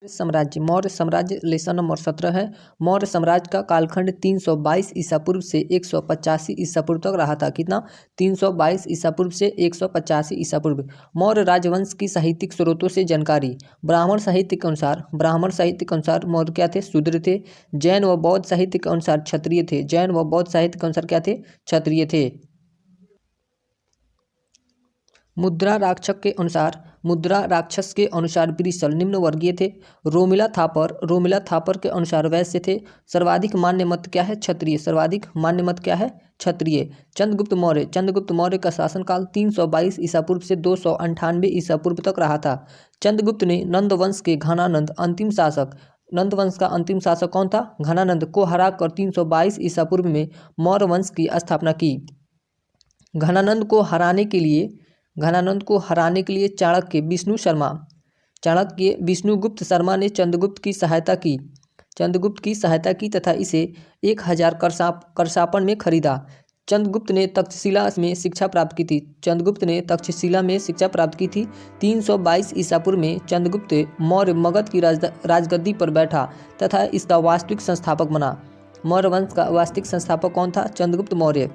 मौर्य साम्राज्य lesson number 17 है। मौर्य साम्राज्य का कालखंड 322 ईसा पूर्व से 185 ईसा पूर्व तक रहा था। कितना? 322 ईसा पूर्व से 185 ईसा पूर्व। मौर्य राजवंश की साहित्यिक स्रोतों से जानकारी। ब्राह्मण साहित्य के अनुसार मौर्य क्या थे? शूद्र थे। जैन व बौद्ध साहित्य के अनुसार क्षत्रिय थे। जैन व बौद्ध साहित्य के अनुसार क्या थे? क्षत्रिय थे। मुद्रा राक्षस के अनुसार ब्रिसल निम्न वर्गीय थे। रोमिला थापर के अनुसार वैश्य थे। सर्वाधिक मान्य मत क्या है? क्षत्रिय। चंद्रगुप्त मौर्य का शासनकाल 322 ईसा पूर्व से 298 ईसा पूर्व तक रहा था। चंद्रगुप्त ने नंद वंश के घनानंद का अंतिम शासक कौन था? घनानंद को हराकर 322 ईसा पूर्व में मौर्य वंश की स्थापना की। घनानंद को हराने के लिए चाणक्य विष्णुगुप्त शर्मा ने चंद्रगुप्त की सहायता की तथा इसे 1000 करसापन में खरीदा। चंद्रगुप्त ने तक्षशिला में शिक्षा प्राप्त की थी। 322 ईसा पूर्व में चंद्रगुप्त मौर्य मगध की राजगद्दी पर बैठा तथा इसका वास्तविक संस्थापक बना। मौर्य वंश का वास्तविक संस्थापक कौन था? चंद्रगुप्त मौर्य।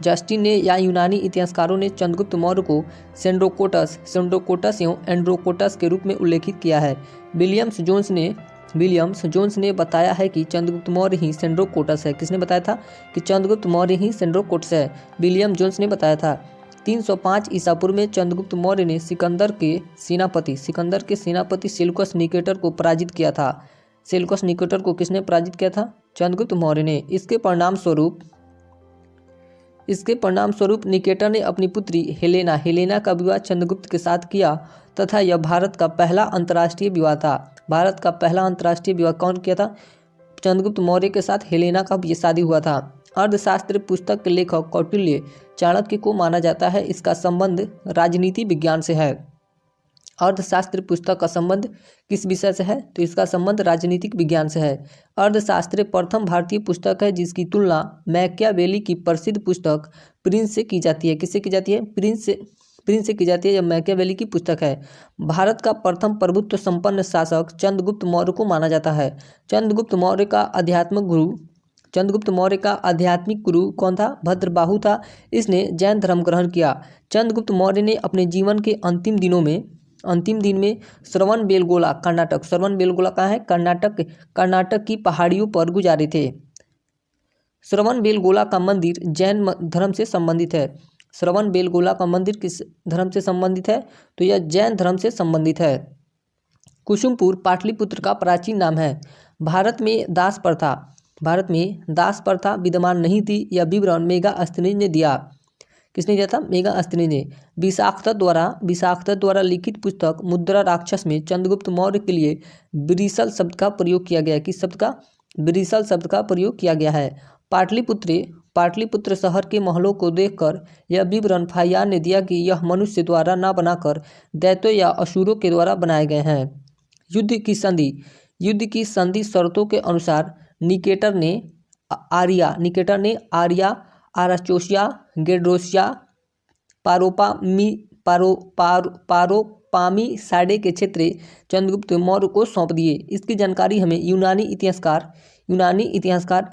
जस्टिन ने या यूनानी इतिहासकारों ने चंद्रगुप्त मौर्य को सेंड्रोकोटस एवं एंड्रोकोटस के रूप में उल्लेखित किया है। विलियम्स जोन्स ने बताया है कि चंद्रगुप्त मौर्य ही सेंड्रोकोटस है। किसने बताया था कि चंद्रगुप्त मौर्य ही सेंड्रोकोटस है? विलियम जोन्स ने बताया था। 305 ईसा पूर्व में चंद्रगुप्त मौर्य ने सिकंदर के सेनापति सेल्यूकस निकेटर को पराजित किया था। सेल्यूकस निकेटर को किसने पराजित किया था? चंद्रगुप्त मौर्य ने। इसके परिणाम स्वरूप निकेटर ने अपनी पुत्री हेलेना का विवाह चंद्रगुप्त के साथ किया तथा यह भारत का पहला अंतर्राष्ट्रीय विवाह था। भारत का पहला अंतर्राष्ट्रीय विवाह कौन किया था? चंद्रगुप्त मौर्य के साथ हेलेना का शादी हुआ था। अर्थशास्त्र पुस्तक के लेखक कौटिल्य चाणक्य को माना जाता है। इसका संबंध राजनीति विज्ञान से है। अर्थशास्त्र पुस्तक का संबंध किस विषय से है? तो इसका संबंध राजनीतिक विज्ञान से है। अर्थशास्त्र प्रथम भारतीय पुस्तक है जिसकी तुलना मैकियावेली की प्रसिद्ध पुस्तक प्रिंस से की जाती है। किससे की जाती है? प्रिंस से की जाती है। यह मैकियावेली की पुस्तक है। भारत का प्रथम प्रभुत्व संपन्न शासक चंद्रगुप्त मौर्य को माना जाता है। चंद्रगुप्त मौर्य का आध्यात्मिक गुरु कौन था? भद्रबाहु था। इसने जैन धर्म ग्रहण किया। चंद्रगुप्त मौर्य ने अपने जीवन के अंतिम दिन में श्रवणबेलगोला कहाँ है? कर्नाटक की पहाड़ियों पर गुजारे थे। श्रवणबेलगोला का मंदिर जैन धर्म से संबंधित है। श्रवणबेलगोला का मंदिर किस धर्म से संबंधित है? तो यह जैन धर्म से संबंधित है। कुसुमपुर पाटलिपुत्र का प्राचीन नाम है। भारत में दास प्रथा विद्यमान नहीं थी। यह विवरण मेगास्थनीज ने दिया। किसने दिया था? मेगास्थनीज ने। विशाखदत्त द्वारा लिखित पुस्तक मुद्रा राक्षस में चंद्रगुप्त मौर्य के लिए ब्रिसल शब्द का प्रयोग किया गया है। किस शब्द का? ब्रिसल शब्द का प्रयोग किया गया है। पाटलिपुत्र शहर के महलों को देखकर यह विवरण फाहियान ने दिया कि यह मनुष्य द्वारा न बनाकर दैत्यों या असुरों के द्वारा बनाए गए हैं। युद्ध की संधि शर्तों के अनुसार निकेटर ने आर्या आराचोसिया गेड्रोसिया पारोपामी साडे के क्षेत्र चंद्रगुप्त मौर्य को सौंप दिए। इसकी जानकारी हमें यूनानी इतिहासकार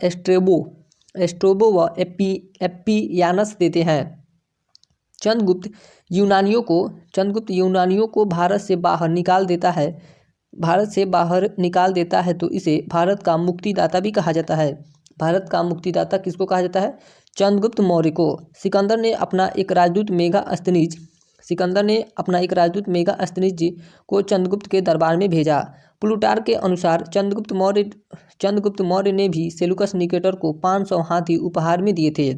एस्ट्रोबो व एप्पियानस देते हैं। चंद्रगुप्त यूनानियों को भारत से बाहर निकाल देता है तो इसे भारत का मुक्तिदाता भी कहा जाता है। भारत का मुक्तिदाता किसको कहा जाता है? चंद्रगुप्त मौर्य को। सिकंदर ने अपना एक राजदूत मेगास्थनीज जी को चंद्रगुप्त के दरबार में भेजा। प्लूटार्क के अनुसार चंद्रगुप्त मौर्य ने भी सेल्यूकस निकेटर को 500 हाथी उपहार में दिए थे।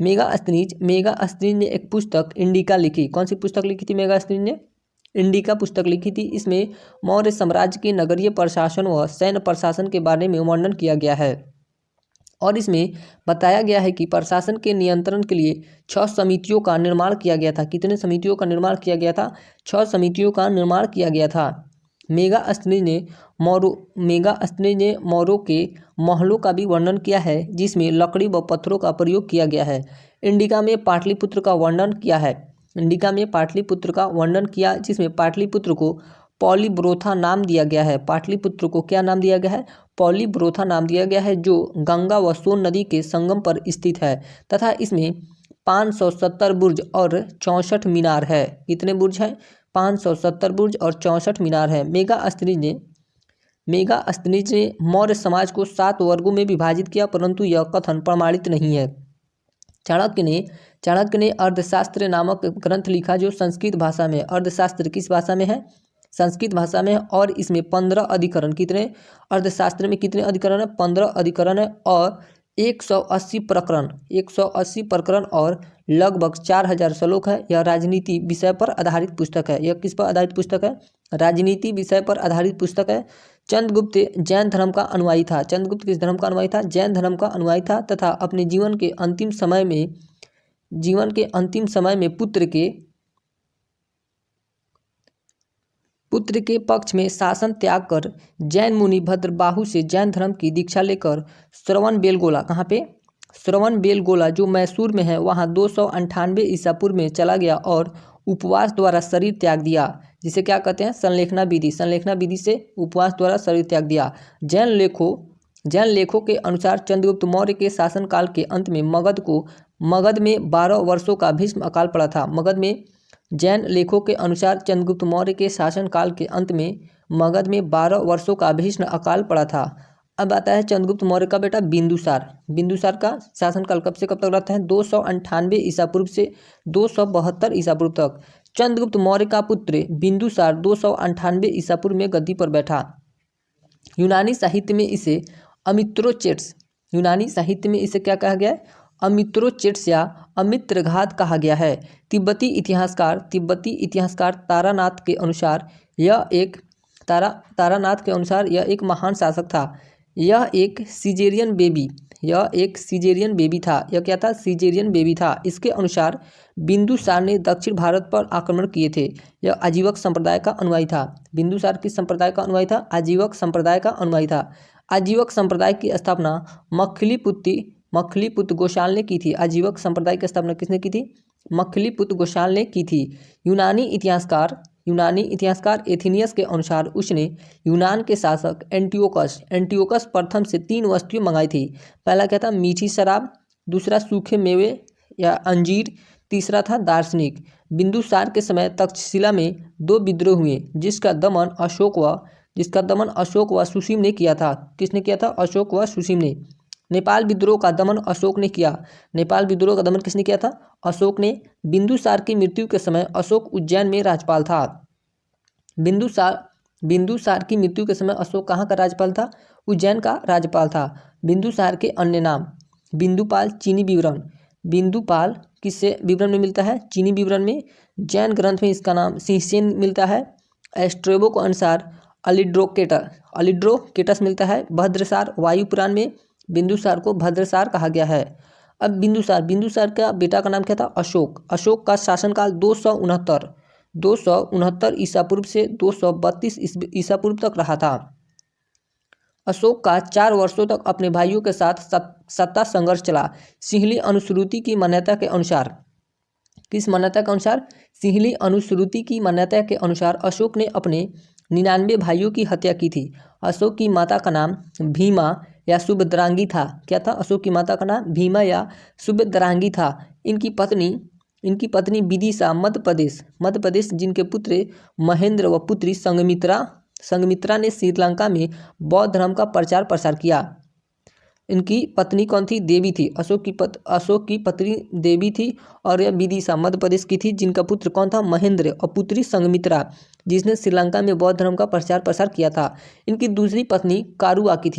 मेगास्थनीज ने एक पुस्तक इंडिका लिखी। कौन सी पुस्तक लिखी थी? मेगास्थनीज ने इंडिका पुस्तक लिखी थी। इसमें मौर्य साम्राज्य के नगरीय प्रशासन व सैन्य प्रशासन के बारे में वर्णन किया गया है और इसमें बताया गया है कि प्रशासन के नियंत्रण के लिए 6 समितियों का निर्माण किया गया था। कितने समितियों का निर्माण किया गया था? 6 समितियों का निर्माण किया गया था। मेगास्थनीज ने मौर्यों के महलों का भी वर्णन किया है जिसमें लकड़ी व पत्थरों का प्रयोग किया गया है। इंडिका में पाटलिपुत्र का वर्णन किया है। इंडिका में पाटलिपुत्र का वर्णन किया, जिसमें पाटलिपुत्र को पॉलीब्रोथा नाम दिया गया है। पाटलिपुत्र को क्या नाम दिया गया है? पॉलीब्रोथा नाम दिया गया है, जो गंगा व सोन नदी के संगम पर स्थित है तथा इसमें 570 बुर्ज और 64 मीनार है। कितने बुर्ज हैं? 570 बुर्ज और 64 मीनार है। मेगास्थनीज ने मौर्य समाज को 7 वर्गों में विभाजित किया, परंतु यह कथन प्रमाणित नहीं है। चाणक्य ने अर्थशास्त्र नामक ग्रंथ लिखा, जो संस्कृत भाषा में। अर्थशास्त्र किस भाषा में है? संस्कृत भाषा में है, और इसमें 15 अधिकरण। कितने? अर्थशास्त्र में कितने अधिकरण है? 15 अधिकरण है और 180 प्रकरण और लगभग 4000 श्लोक है। यह राजनीति विषय पर आधारित पुस्तक है। यह किस पर आधारित पुस्तक है? राजनीति विषय पर आधारित पुस्तक है। चंद्रगुप्त जैन धर्म का अनुयायी था। चंद्रगुप्त किस धर्म का अनुयायी था? जैन धर्म का अनुयायी था तथा अपने जीवन के अंतिम समय में पुत्र के पक्ष में शासन त्याग कर जैन मुनि भद्रबाहु से जैन धर्म की दीक्षा लेकर श्रवणबेलगोला, कहाँ पे? श्रवणबेलगोला जो मैसूर में है, वहाँ 298 ईसा पूर्व में चला गया और उपवास द्वारा शरीर त्याग दिया, जिसे क्या कहते हैं? संलेखना विधि से उपवास द्वारा शरीर त्याग दिया। जैन लेखों के अनुसार चंद्रगुप्त मौर्य के शासनकाल के अंत में मगध में 12 वर्षों का भीष्म अकाल पड़ा था। जैन लेखों के अनुसार चंद्रगुप्त मौर्य के शासनकाल के अंत में मगध में 12 वर्षों का भीष्म अकाल पड़ा था। अब आता है चंद्रगुप्त मौर्य का बेटा बिंदुसार का शासनकाल कब से कब तक रहता है? 298 ईसा पूर्व से 272 ईसा पूर्व तक। चंद्रगुप्त मौर्य का पुत्र बिंदुसार 298 ईसा पूर्व में गद्दी पर बैठा। यूनानी साहित्य में इसे क्या कहा गया है? अमित्रोचेट्स या अमित्रघात कहा गया है। तिब्बती इतिहासकार तारानाथ के अनुसार यह एक महान शासक था। यह एक सीजेरियन बेबी था। यह क्या था? सीजेरियन बेबी था। इसके अनुसार बिंदुसार ने दक्षिण भारत पर आक्रमण किए थे। यह आजीवक संप्रदाय का अनुयायी था। बिंदुसार किस संप्रदाय का अनुयायी था? आजीवक संप्रदाय का अनुयायी था। आजीवक संप्रदाय की स्थापना मखलीपुत्र गोशाल ने की थी। आजीवक संप्रदाय की स्थापना किसने की थी? मखलीपुत्र गोशाल ने की थी। यूनानी इतिहासकार एथिनियस के अनुसार उसने यूनान के शासक एंटियोकस प्रथम से 3 वस्तुएं मंगाई थी। पहला क्या था? मीठी शराब, दूसरा सूखे मेवे या अंजीर, तीसरा था दार्शनिक। बिंदुसार के समय तक्षशिला में 2 विद्रोह हुए, जिसका दमन अशोक व सुसीम ने किया था। किसने किया था? अशोक व सुसीम ने। नेपाल विद्रोह का दमन अशोक ने किया। नेपाल विद्रोह का दमन किसने किया था? अशोक ने। बिंदुसार की मृत्यु के समय अशोक उज्जैन में राज्यपाल था। बिंदुसार की मृत्यु के समय अशोक कहाँ का राज्यपाल था? उज्जैन का राज्यपाल था। बिंदुसार के अन्य नाम: बिंदुपाल चीनी विवरण। बिंदुपाल किससे विवरण में मिलता है? चीनी विवरण में। जैन ग्रंथ में इसका नाम सिंहसेन मिलता है। एस्ट्रेबो के अनुसार अलिड्रोकेटस मिलता है। भद्रसार वायु पुराण में बिंदुसार को भद्रसार कहा गया है। अब बिंदुसार का बेटा का नाम क्या था? अशोक का शासनकाल 269 ईसा पूर्व से 232 ईसा पूर्व तक रहा था। अशोक का 4 वर्षों तक अपने भाइयों के साथ सत्ता संघर्ष चला। सिंहली अनुश्रुति की मान्यता के अनुसार, किस मान्यता के अनुसार? सिंहली अनुश्रुति की मान्यता के अनुसार अशोक ने अपने 99 भाइयों की हत्या की थी। अशोक की माता का नाम भीमा या सुभद्रांगी था। क्या था? अशोक की माता का नाम भीमा या सुभद्रांगी था। इनकी पत्नी विदिशा मध्य प्रदेश जिनके पुत्र महेंद्र व पुत्री संगमित्रा ने श्रीलंका में बौद्ध धर्म का प्रचार प्रसार किया। इनकी पत्नी कौन थी? देवी थी। अशोक की पत्नी देवी थी और यह विदिशा मध्य प्रदेश की थी, जिनका पुत्र कौन था? महेंद्र और पुत्री संगमित्रा, जिसने श्रीलंका में बौद्ध धर्म का प्रचार प्रसार किया था। इनकी दूसरी पत्नी कारुआकी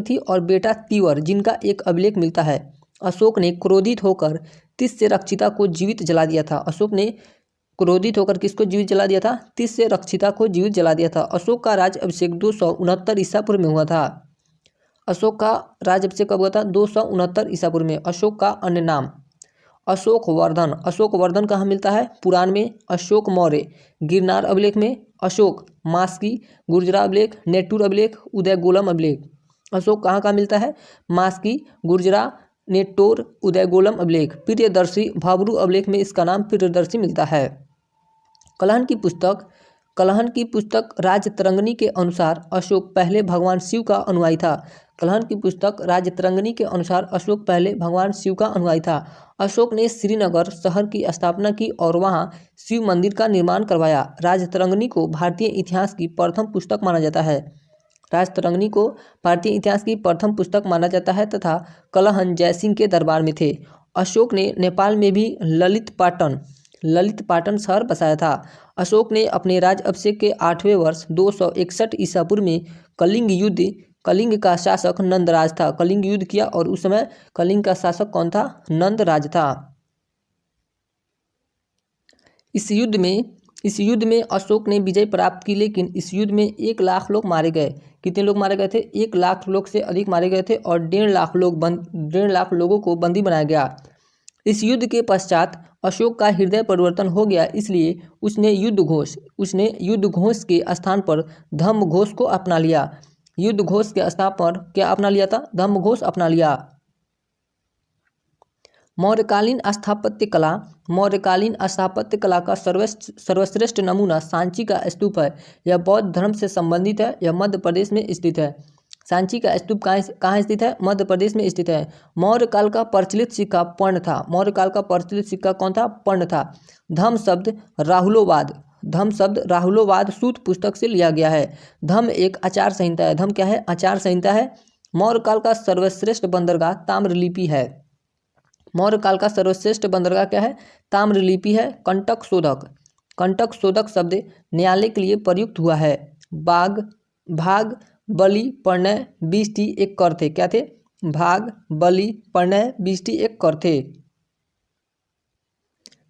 थी। और बेटा तीवर, जिनका एक अभिलेख मिलता है। अशोक ने क्रोधित होकर तिस्य रक्षिता को जीवित जला दिया था। अशोक ने क्रोधित होकर किसको जीवित जला दिया था? तिस्य रक्षिता को जीवित जला दिया था। अशोक का राज्य अभिषेक 269 ईसा पूर्व में हुआ था। अशोक का राज्य अभिषेक कब हुआ था? 269 ईसा पूर्व में। अशोक का अन्य नाम: अशोक वर्धन कहाँ मिलता है? पुराण में। अशोक मौर्य गिरनार अभिलेख में। अशोक मास्की गुर्जरा अभिलेख, नेटूर अभिलेख, उदयगोलम अभिलेख। अशोक कहाँ मिलता है? मास्की गुर्जरा नेटोर उदयगोलम अभिलेख, प्रियदर्शी भाब्रू अभिलेख में इसका नाम प्रियदर्शी मिलता है। कलहन की पुस्तक राजतरंगिणी के अनुसार अशोक पहले भगवान शिव का अनुयायी था। कलहन की पुस्तक राजतरंगिणी के अनुसार अशोक पहले भगवान शिव का अनुयायी था। अशोक ने श्रीनगर शहर की स्थापना की और वहां शिव मंदिर का निर्माण करवाया। राजतरंगिणी को भारतीय इतिहास की प्रथम पुस्तक माना जाता है। राजतरंगिणी को भारतीय इतिहास की प्रथम पुस्तक माना जाता है तथा कलहन जयसिंह के दरबार में थे। अशोक ने नेपाल में भी ललित पाटन शहर बसाया था। अशोक ने अपने राज अभिषेक के 8वें वर्ष 261 ईसा पूर्व में कलिंग का शासक नंदराज था। कलिंग युद्ध किया और उस समय कलिंग का शासक कौन था? नंदराज था। इस युद्ध में अशोक ने विजय प्राप्त की, लेकिन इस युद्ध में 1 लाख लोग मारे गए। कितने लोग मारे गए थे? 1 लाख लोग से अधिक मारे गए थे और 1.5 लाख लोगों को बंदी बनाया गया। इस युद्ध के पश्चात अशोक का हृदय परिवर्तन हो गया, इसलिए उसने युद्ध घोष के स्थान पर धम्म घोष को अपना लिया। युद्ध घोष के स्थान पर क्या अपना लिया था? धम्म घोष अपना लिया। मौर्यकालीन स्थापत्य कला का सर्वश्रेष्ठ नमूना सांची का स्तूप है। यह बौद्ध धर्म से संबंधित है। यह मध्य प्रदेश में स्थित है। सांची का स्तूप कहाँ स्थित है? मध्य प्रदेश में स्थित है। मौर्य काल का प्रचलित सिक्का पर्ण था। मौर्य काल का प्रचलित सिक्का कौन था? पर्ण था। धम्म शब्द राहुलोवाद सूत पुस्तक से लिया गया है। धम्म एक आचार संहिता है। धम्म क्या है? आचार संहिता है। मौर्य काल का सर्वश्रेष्ठ बंदरगाह ताम्रलिपि है। मौर्य काल का सर्वश्रेष्ठ बंदरगाह क्या है? ताम्रलिपि है। कंटक शोधक शब्द न्यायालय के लिए प्रयुक्त हुआ है। भाग बलि पर्णय 20टी एक कर थे। क्या थे? भाग बलि पर्णय 20टी एक कर थे।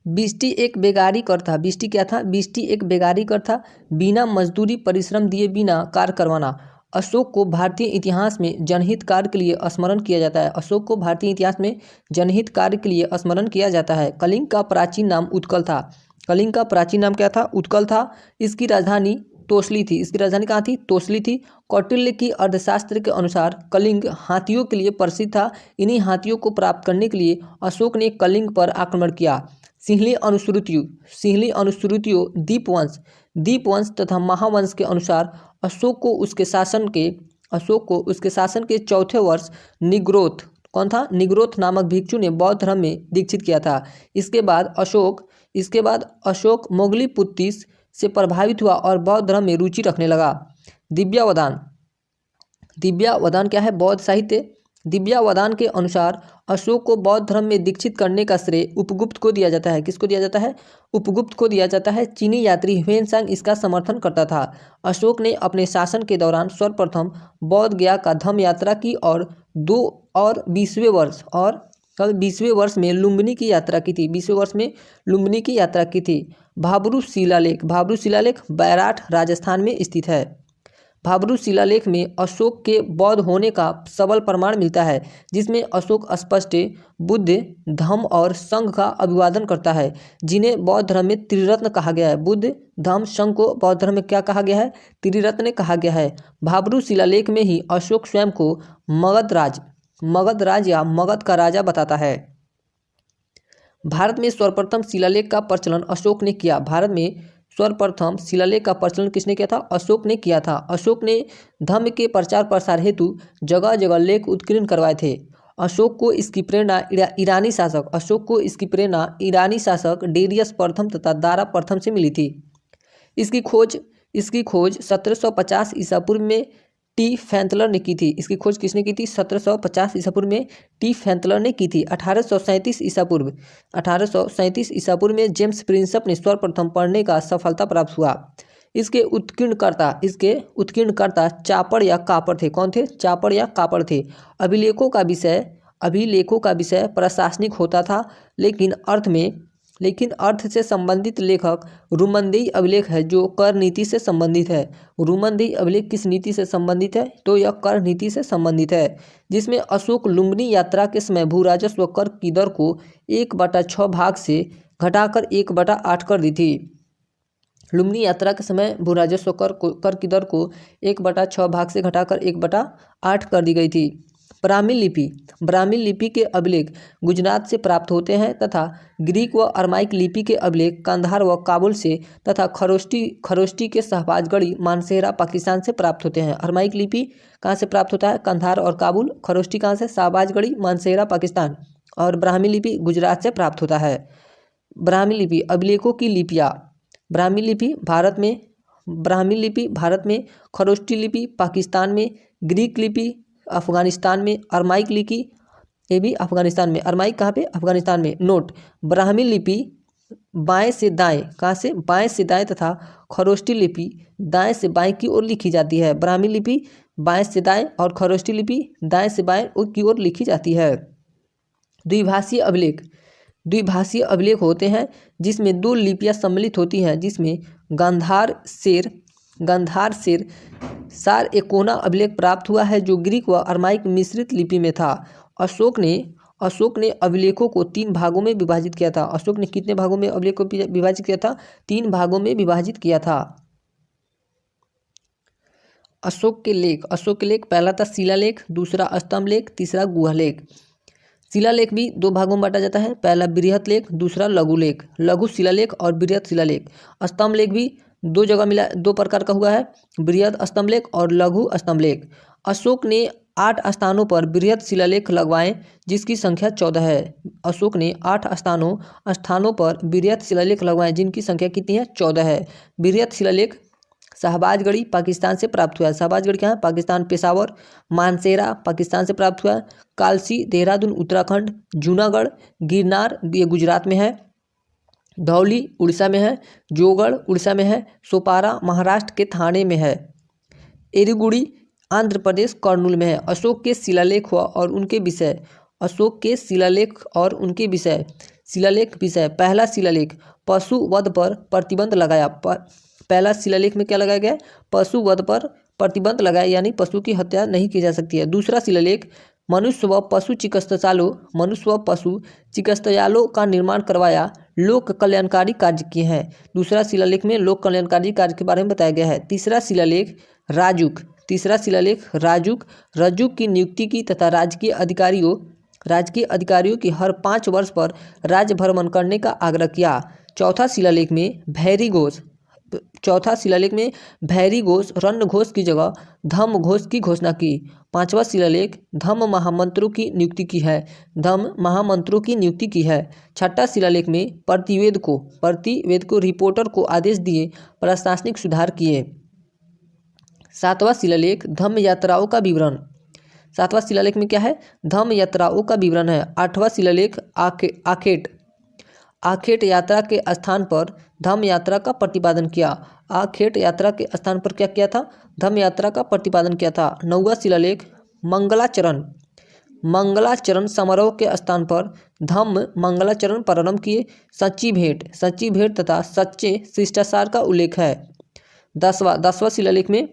20टी एक बेगारी कर था। 20टी क्या था? 20टी एक बेगारी कर था। बिना मजदूरी परिश्रम दिए बिना कार्य करवाना। अशोक को भारतीय इतिहास में जनहित कार्य के लिए स्मरण किया जाता है। अशोक को भारतीय इतिहास में जनहित कार्य के लिए स्मरण किया जाता है। कलिंग का प्राचीन नाम उत्कल था। कलिंग का प्राचीन नाम क्या था? उत्कल था। इसकी राजधानी तोसली थी। इसकी राजधानी कहाँ थी? तोसली थी। कौटिल्य की अर्थशास्त्र के अनुसार कलिंग हाथियों के लिए प्रसिद्ध था। इन्हीं हाथियों को प्राप्त करने के लिए अशोक ने कलिंग पर आक्रमण किया। सिंहली अनुश्रुतियों दीपवंश तथा महावंश के अनुसार अशोक को उसके शासन के 4थे वर्ष निग्रोथ नामक भिक्षु ने बौद्ध धर्म में दीक्षित किया था। इसके बाद अशोक मोगली पुत्तिस से प्रभावित हुआ और बौद्ध धर्म में रुचि रखने लगा। दिव्यावदान क्या है? बौद्ध साहित्य। दिव्यावदान के अनुसार अशोक को बौद्ध धर्म में दीक्षित करने का श्रेय उपगुप्त को दिया जाता है। किसको दिया जाता है? उपगुप्त को दिया जाता है। चीनी यात्री ह्वेनसांग इसका समर्थन करता था। अशोक ने अपने शासन के दौरान सर्वप्रथम बौद्ध गया का धम्म यात्रा की और 20वें वर्ष में लुम्बिनी की यात्रा की थी। 20वें वर्ष में लुम्बिनी की यात्रा की थी। भाब्रू शिलालेख बैराठ राजस्थान में स्थित है। भाब्रू शिलालेख में अशोक के बौद्ध होने का सबल प्रमाण मिलता है, जिसमें अशोक स्पष्ट बुद्ध, धम्म और संघ का अभिवादन करता है, जिन्हें बौद्ध धर्म में त्रिरत्न कहा गया है। बुद्ध, धम्म, संघ को बौद्ध धर्म में क्या कहा गया है? त्रिरत्न कहा गया है। भाब्रू शिलालेख में ही अशोक स्वयं को मगध राज या मगध का राजा बताता है। भारत में सर्वप्रथम शिलालेख का प्रचलन अशोक ने किया। भारत में सर्वप्रथम शिलालेख का प्रचलन किसने किया था? अशोक ने किया था। अशोक ने धम्म के प्रचार प्रसार हेतु जगह जगह लेख उत्कीर्ण करवाए थे। अशोक को इसकी प्रेरणा ईरानी शासक डेरियस प्रथम तथा दारा प्रथम से मिली थी। इसकी खोज 1750 ईसा पूर्व में टी फैंतलर ने की थी। इसकी खोज किसने की थी? 1750 ईसा पूर्व में टी फैंतलर ने की थी। 1837 ईसा पूर्व में जेम्स प्रिंसप ने सर्वप्रथम पढ़ने का सफलता प्राप्त हुआ। इसके उत्कीर्णकर्ता चापड़ या कापड़ थे। कौन थे? चापड़ या कापड़ थे। अभिलेखों का विषय प्रशासनिक होता था, लेकिन अर्थ से संबंधित लेखक रुमनदेही अभिलेख है, जो कर नीति से संबंधित है। रुमनदेही अभिलेख किस नीति से संबंधित है? तो यह कर नीति से संबंधित है, जिसमें अशोक लुम्बिनी यात्रा के समय भू राजस्व कर की दर को 1/6 भाग से घटाकर 1/8 कर दी थी। लुम्बिनी यात्रा के समय भू राजस्व कर की दर को 1/6 भाग से घटाकर 1/8 कर दी गई थी। ब्राह्मी लिपि के अभिलेख गुजरात से प्राप्त होते हैं तथा ग्रीक व अरमाइक लिपि के अभिलेख कंधार व काबुल से तथा खरोष्टी के शहबाजगढ़ी मानसेरा पाकिस्तान से प्राप्त होते हैं। अरमाइक लिपि कहाँ से प्राप्त होता है? कंधार और काबुल। खरोष्टी कहाँ से? शहबाजगढ़ी मानसेरा पाकिस्तान। और ब्राह्मी लिपि गुजरात से प्राप्त होता है। ब्राह्मी लिपि अभिलेखों की लिपियाँ। ब्राह्मी लिपि भारत में, खरोष्टी लिपि पाकिस्तान में, ग्रीक लिपि अफगानिस्तान में, अरमाइक लिपि ये भी अफगानिस्तान में। अरमाइक कहाँ पे? अफगानिस्तान में। नोट: ब्राह्मी लिपि बाएं से दाएं, कहाँ से? बाएं से दाएं तथा खरोष्टी लिपि दाएं से बाएं की ओर लिखी जाती है। ब्राह्मी लिपि बाएं से दाएं और खरोष्टी लिपि दाएं से बाएं की ओर लिखी जाती है। द्विभाषीय अभिलेख होते हैं जिसमें दो लिपियाँ सम्मिलित होती हैं, जिसमें गांधार शेर सार एकोना अभिलेख प्राप्त हुआ है जो ग्रीक व अरमाइक मिश्रित लिपि में था। अशोक ने अभिलेखों को 3 भागों में विभाजित किया था। अशोक ने कितने भागों में अभिलेख को विभाजित किया था? 3 भागों में विभाजित किया था। अशोक के लेख पहला था शिलालेख, दूसरा स्तंभ लेख, तीसरा गुहा लेख। शिलालेख भी 2 भागों में बांटा जाता है, पहला बृहत लेख, दूसरा लघु लेख। लघु शिलालेख और बृहत शिलालेख। स्तंभ लेख भी 2 प्रकार का हुआ है, बृहत स्तंभ लेख और लघु स्तंभ लेख। अशोक ने 8 स्थानों पर बृहत शिलालेख लगवाए जिसकी संख्या 14 है। अशोक ने 8 स्थानों पर बृहत शिलालेख लगवाए जिनकी संख्या कितनी है? 14 है। बृहत शिलालेख शहबाजगढ़ी पाकिस्तान से प्राप्त हुआ है। शहबाजगढ़ क्या है? पाकिस्तान। पेशावर मानसेरा पाकिस्तान से प्राप्त हुआ है। कालसी देहरादून उत्तराखंड। जूनागढ़ गिरनार ये गुजरात में है। धौली उड़ीसा में है। जोगढ़ उड़ीसा में है। सोपारा महाराष्ट्र के थाने में है। एरीगुड़ी आंध्र प्रदेश कर्नूल में है। अशोक के शिलालेख और उनके विषय। शिलालेख विषय। पहला शिलालेख पशु वध पर प्रतिबंध लगाया। पहला शिलालेख में क्या लगाया गया? पशु वध पर प्रतिबंध लगाया, यानी पशु की हत्या नहीं की जा सकती है। दूसरा शिलालेख मनुष्य व पशु चिकित्सालयों का निर्माण करवाया, लोक कल्याणकारी कार्य किए हैं। दूसरा शिलालेख में लोक कल्याणकारी कार्य के बारे में बताया गया है। तीसरा शिलालेख राजुक की नियुक्ति की तथा राजकीय अधिकारियों की हर 5 वर्ष पर राज्य भ्रमण करने का आग्रह किया। चौथा शिलालेख में भैरी घोष रण्य घोष की जगह धम्म घोष की घोषणा की। 5वां शिलालेख धम्म महामंत्रों की नियुक्ति की है। 6ठा शिलालेख में प्रतिवेद को रिपोर्टर को आदेश दिए प्रशासनिक सुधार किए। 7वां शिलालेख धम्म यात्राओं का विवरण। 7वां शिलालेख में क्या है? धम्म यात्राओं का विवरण है। 8वां शिलालेख आखेट यात्रा के स्थान पर धम्म यात्रा का प्रतिपादन किया। आखेट यात्रा के स्थान पर क्या किया था? धम्म यात्रा का प्रतिपादन किया था। 9वां शिलालेख मंगलाचरण समारोह के स्थान पर धम्म मंगलाचरण प्रारंभ किए। सच्ची भेंट तथा सच्चे शिष्टाचार का उल्लेख है। 10वां शिलालेख में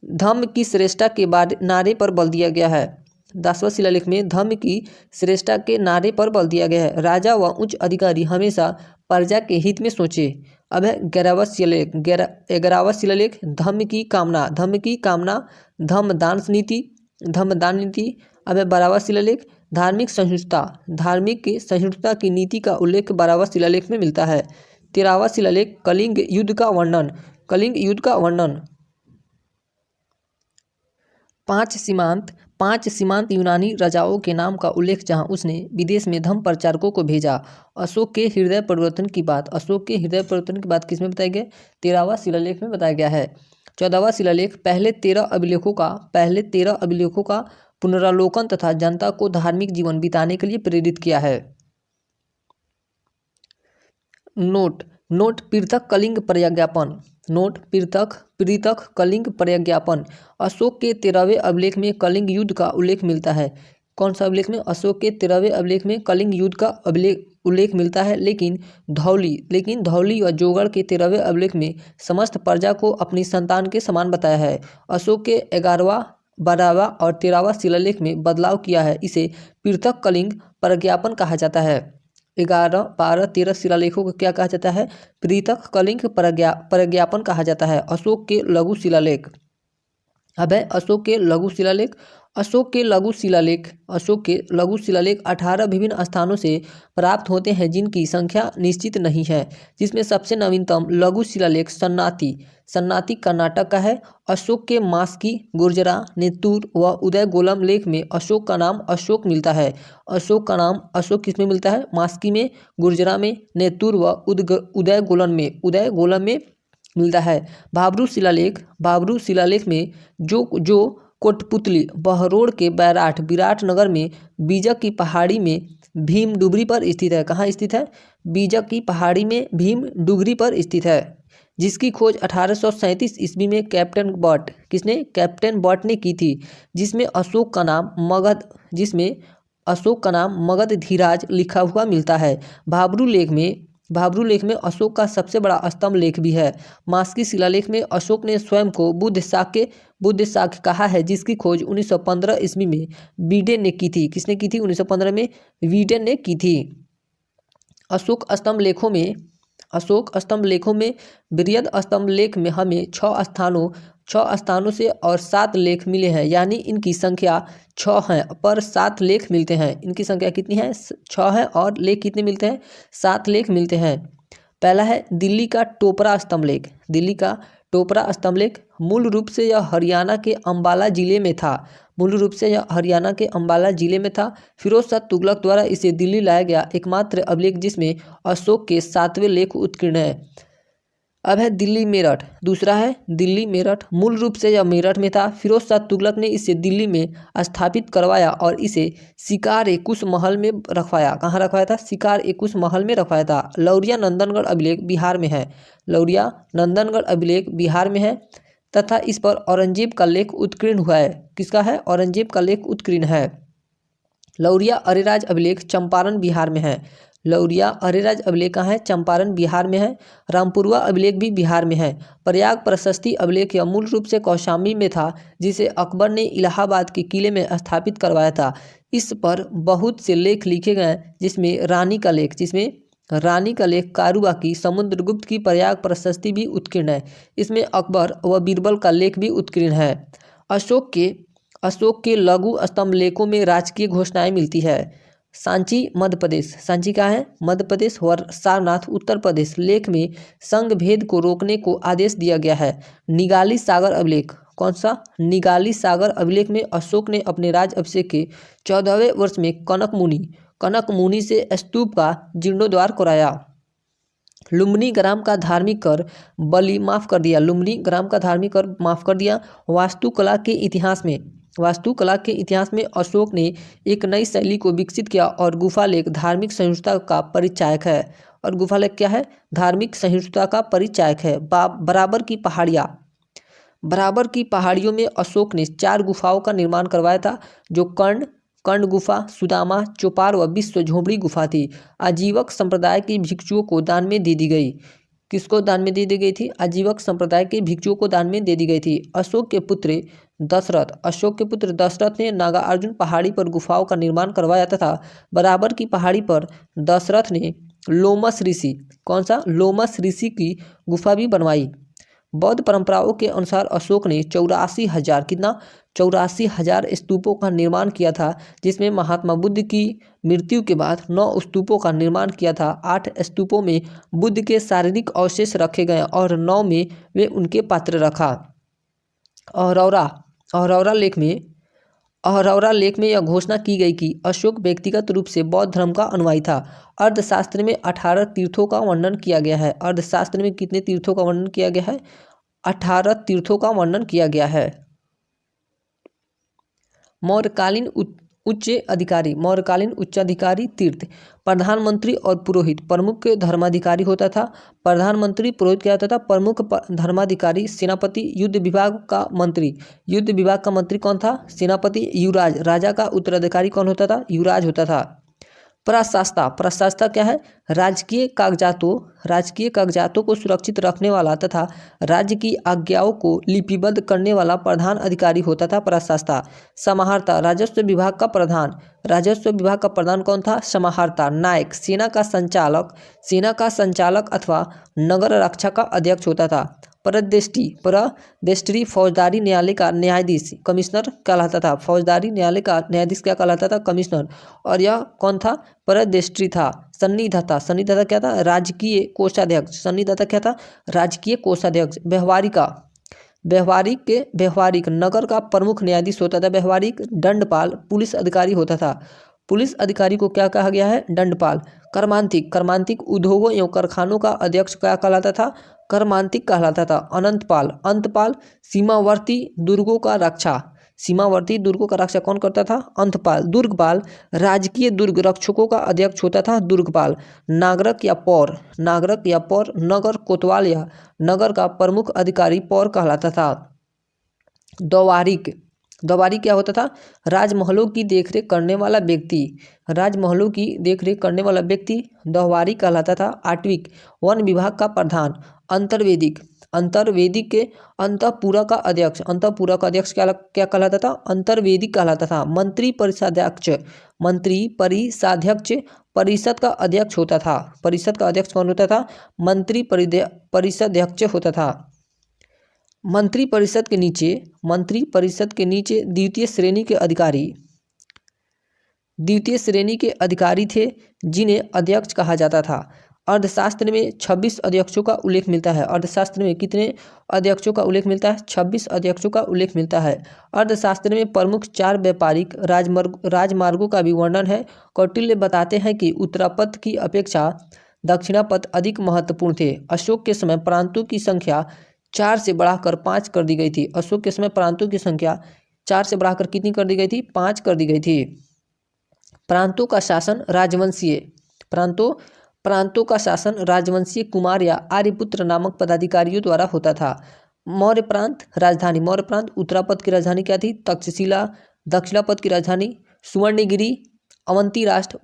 धम्म की श्रेष्ठता के नारे पर बल दिया गया है। 10वां शिलालेख में धम्म की श्रेष्ठता के नारे पर बल दिया गया है। राजा व उच्च अधिकारी हमेशा प्रजा के हित में सोचे। अब है 11वां शिलालेख धम्म की कामना धम्मदान नीति। अब है 12वां शिलालेख धार्मिक सहिष्णुता की नीति का उल्लेख 12वां शिलालेख में मिलता है। 13वां शिलालेख कलिंग युद्ध का वर्णन। 5 सीमांत यूनानी राजाओं के नाम का उल्लेख जहां उसने विदेश में धम्म प्रचारकों को भेजा। अशोक के हृदय परिवर्तन की बात किसमें बताई गई? 13वां शिलालेख में बताया गया है। 14वां शिलालेख पहले 13 अभिलेखों का पुनरावलोकन तथा जनता को धार्मिक जीवन बिताने के लिए प्रेरित किया है। नोट पृथक कलिंग प्रज्ञापन। अशोक के 13वें अभिलेख में कलिंग युद्ध का उल्लेख मिलता है। कौन सा अभिलेख में? अशोक के 13वें अभिलेख में कलिंग युद्ध का उल्लेख मिलता है, लेकिन धौली व जोगढ़ के 13वें अभिलेख में समस्त प्रजा को अपनी संतान के समान बताया है। अशोक के 11वां 12वां और 13वां शिलालेख में बदलाव किया है। इसे पृथक कलिंग प्रज्ञापन कहा जाता है। 11, 12, 13 शिलालेखों को क्या कहा जाता है? पृथक कलिंग प्रज्ञापन कहा जाता है। अशोक के लघु शिलालेख। अब है अशोक के लघु शिलालेख अशोक के लघु शिलालेख 18 विभिन्न स्थानों से प्राप्त होते हैं जिनकी संख्या निश्चित नहीं है, जिसमें सबसे नवीनतम लघु शिलालेख सन्नाती कर्नाटक का है। अशोक के मास्की, गुर्जरा, नेत्तूर व उदयगोलम लेख में अशोक का नाम अशोक मिलता है। अशोक का नाम अशोक किसमें मिलता है? मास्की में, गुर्जरा में, नेत्तूर व उदयगोलम में मिलता है। भाब्रू शिलालेख में जो कोटपुतली बहरोड़ के बैराठ विराटनगर में बीजक की पहाड़ी में भीम डुगरी पर स्थित है। कहाँ स्थित है? बीजक की पहाड़ी में भीम डुगरी पर स्थित है, जिसकी खोज 1837 ईस्वी में कैप्टन बट ने की थी, जिसमें अशोक का नाम मगध धीराज लिखा हुआ मिलता है। भाब्रू लेख में अशोक का सबसे बड़ा स्तंभ लेख भी है। मास्की शिलालेख में अशोक ने स्वयं को बुद्ध शाक्य कहा है, जिसकी खोज 1915 ईस्वी में वीडेन ने की थी। किसने की थी? 1915 में वीडेन ने की थी। अशोक स्तंभ लेखों में बृहद स्तंभ लेख में हमें 6 स्थानों से और 7 लेख मिले हैं, यानी इनकी संख्या 6 है पर 7 लेख मिलते हैं। इनकी संख्या कितनी है? 6 है और लेख कितने मिलते हैं? 7 लेख मिलते हैं। पहला है दिल्ली का टोपरा स्तंभ लेख। मूल रूप से यह हरियाणा के अंबाला जिले में था। फिरोज शाह तुगलक द्वारा इसे दिल्ली लाया गया एकमात्र अभिलेख जिसमें अशोक के 7वें लेख उत्कीर्ण है। अब है दिल्ली मेरठ। दूसरा है दिल्ली मेरठ। मूल रूप से यह मेरठ में था। फिरोज शाह तुगलक ने इसे दिल्ली में स्थापित करवाया और इसे शिकार-ए-कुश महल में रखवाया। कहाँ रखवाया था? शिकार-ए-कुश महल में रखवाया था। लौरिया नंदनगढ़ अभिलेख बिहार में है तथा इस पर औरंगजेब का लेख उत्कीर्ण हुआ है। किसका है? औरंगजेब का लेख उत्कीर्ण है। लौरिया अरेराज अभिलेख चंपारण बिहार में है। कहाँ है? चंपारण बिहार में है। रामपुरवा अभिलेख भी बिहार में है। प्रयाग प्रशस्ति अभिलेख यह मूल रूप से कौशाम्बी में था, जिसे अकबर ने इलाहाबाद के किले में स्थापित करवाया था। इस पर बहुत से लेख लिखे गए, जिसमें रानी का लेख कारूबाकी, समुद्रगुप्त की प्रयाग प्रशस्ति भी उत्कीर्ण है। इसमें अकबर व बीरबल का लेख भी उत्कीर्ण है। अशोक के लघु स्तंभ लेखों में राजकीय घोषणाएं मिलती है। सांची मध्य प्रदेश, सांची कहाँ है? मध्य प्रदेश। और सारनाथ उत्तर प्रदेश लेख में संघ भेद को रोकने को आदेश दिया गया है। निगाली सागर अभिलेख, कौन सा? निगाली सागर अभिलेख में अशोक ने अपने राज अभिषेक के 14वें वर्ष में कनक मुनि से स्तूप का जीर्णोद्धार कराया। लुम्बिनी ग्राम का धार्मिक कर माफ कर दिया। वास्तुकला के इतिहास में अशोक ने एक नई शैली को विकसित किया और गुफा लेख धार्मिक सहिष्णुता का परिचायक है। और गुफा लेख क्या है? धार्मिक सहिष्णुता का परिचायक है। बराबर की पहाड़ियों में अशोक ने 4 गुफाओं का निर्माण करवाया था, जो कर्ण गुफा, सुदामा, चौपार व विश्व झोपड़ी गुफा थी। आजीवक संप्रदाय के भिक्षुओं को दान में दे दी गई। किसको दान में दे दी गई थी? आजीवक संप्रदाय के भिक्षुओं को दान में दे दी गई थी। अशोक के पुत्र दशरथ ने नागार्जुन पहाड़ी पर गुफाओं का निर्माण करवाया तथा बराबर की पहाड़ी पर दशरथ ने लोमस ऋषि की गुफा भी बनवाई। बौद्ध परंपराओं के अनुसार अशोक ने 84,000 स्तूपों का निर्माण किया था, जिसमें महात्मा बुद्ध की मृत्यु के बाद 9 स्तूपों का निर्माण किया था। 8 स्तूपों में बुद्ध के शारीरिक अवशेष रखे गए और 9 में वे उनके पात्र रखा। अहरौरा लेख में यह घोषणा की गई कि अशोक व्यक्तिगत रूप से बौद्ध धर्म का अनुयायी था। अर्थशास्त्र में 18 तीर्थों का वर्णन किया गया है। अर्थशास्त्र में कितने तीर्थों का वर्णन किया गया है? 18 तीर्थों का वर्णन किया गया है। मौर्यकालीन उच्चाधिकारी तीर्थ। प्रधानमंत्री और पुरोहित प्रमुख धर्माधिकारी होता था। प्रधानमंत्री पुरोहित क्या होता था? प्रमुख धर्माधिकारी। सेनापति युद्ध विभाग का मंत्री कौन था? सेनापति। युवराज, राजा का उत्तराधिकारी कौन होता था? युवराज होता था। प्रशासता क्या है? राजकीय कागजातों को सुरक्षित रखने वाला तथा राज्य की आज्ञाओं को लिपिबद्ध करने वाला प्रधान अधिकारी होता था प्रशासता। समाहर्ता, राजस्व विभाग का प्रधान कौन था? समाहर्ता। नायक, सेना का संचालक अथवा नगर रक्षा का अध्यक्ष होता था। परदेष्टि फौजदारी न्यायालय का न्यायाधीश कमिश्नर कहलाता था। फौजदारी न्यायालय का न्यायाधीश क्या कहलाता था? कमिश्नर। और यह कौन था? परदेष्टि था। सन्निधत्ता, सन्निधत्ता क्या था? राजकीय कोषाध्यक्ष। सन्निधत्ता क्या था? राजकीय कोषाध्यक्ष। व्यवहारिक नगर का प्रमुख न्यायाधीश होता था। व्यवहारिक दंडपाल पुलिस अधिकारी होता था। पुलिस अधिकारी को क्या कहा गया है? दंडपाल। कर्मांतिक उद्योगों एवं कारखानों का अध्यक्ष क्या कहलाता था? कर्मांतिक कहलाता था। अंतपाल सीमावर्ती दुर्गों का रक्षा कौन करता था? अंतपाल। दुर्गपाल राजकीय दुर्ग रक्षकों का अध्यक्ष होता था। दुर्गपाल। नागरक या पौर नगर कोतवाल या नगर का प्रमुख अधिकारी पौर कहलाता था। दौवारी क्या होता था? राजमहलों की देखरेख करने वाला व्यक्ति दौवारी कहलाता था। आठवीं, वन विभाग का प्रधान। अंतर्वेदी के अंतःपुर का अध्यक्ष क्या कहलाता था? अंतर्वेदी कहलाता था। मंत्री परिषाध्यक्ष परिषद का अध्यक्ष होता था। परिषद का अध्यक्ष कौन होता था? मंत्री परिषाध्यक्ष होता था। मंत्री परिषद के नीचे द्वितीय श्रेणी के अधिकारी थे जिन्हें अध्यक्ष कहा जाता था। अर्थशास्त्र में 26 अध्यक्षों का उल्लेख मिलता है। अर्थशास्त्र में कितने अध्यक्षों का उल्लेख मिलता है? 26 अध्यक्षों का उल्लेख मिलता है। अर्थशास्त्र में प्रमुख 4 व्यापारिक राजमार्गों का भी वर्णन है। कौटिल्य बताते हैं कि उत्तरापथ की अपेक्षा दक्षिणापथ अधिक महत्वपूर्ण थे। अशोक के समय प्रांतों की संख्या 4 से बढ़ाकर 5 कर दी गई थी। अशोक के समय प्रांतों की संख्या 4 से बढ़ाकर कितनी कर दी गई थी? 5 कर दी गई थी। प्रांतों का शासन राजवंशीय कुमार या आर्यपुत्र नामक पदाधिकारियों द्वारा होता था। मौर्य प्रांत उत्तरापथ की राजधानी क्या थी? तक्षशिला। दक्षिणापथ की राजधानी सुवर्णगिरी। अवंती राष्ट्र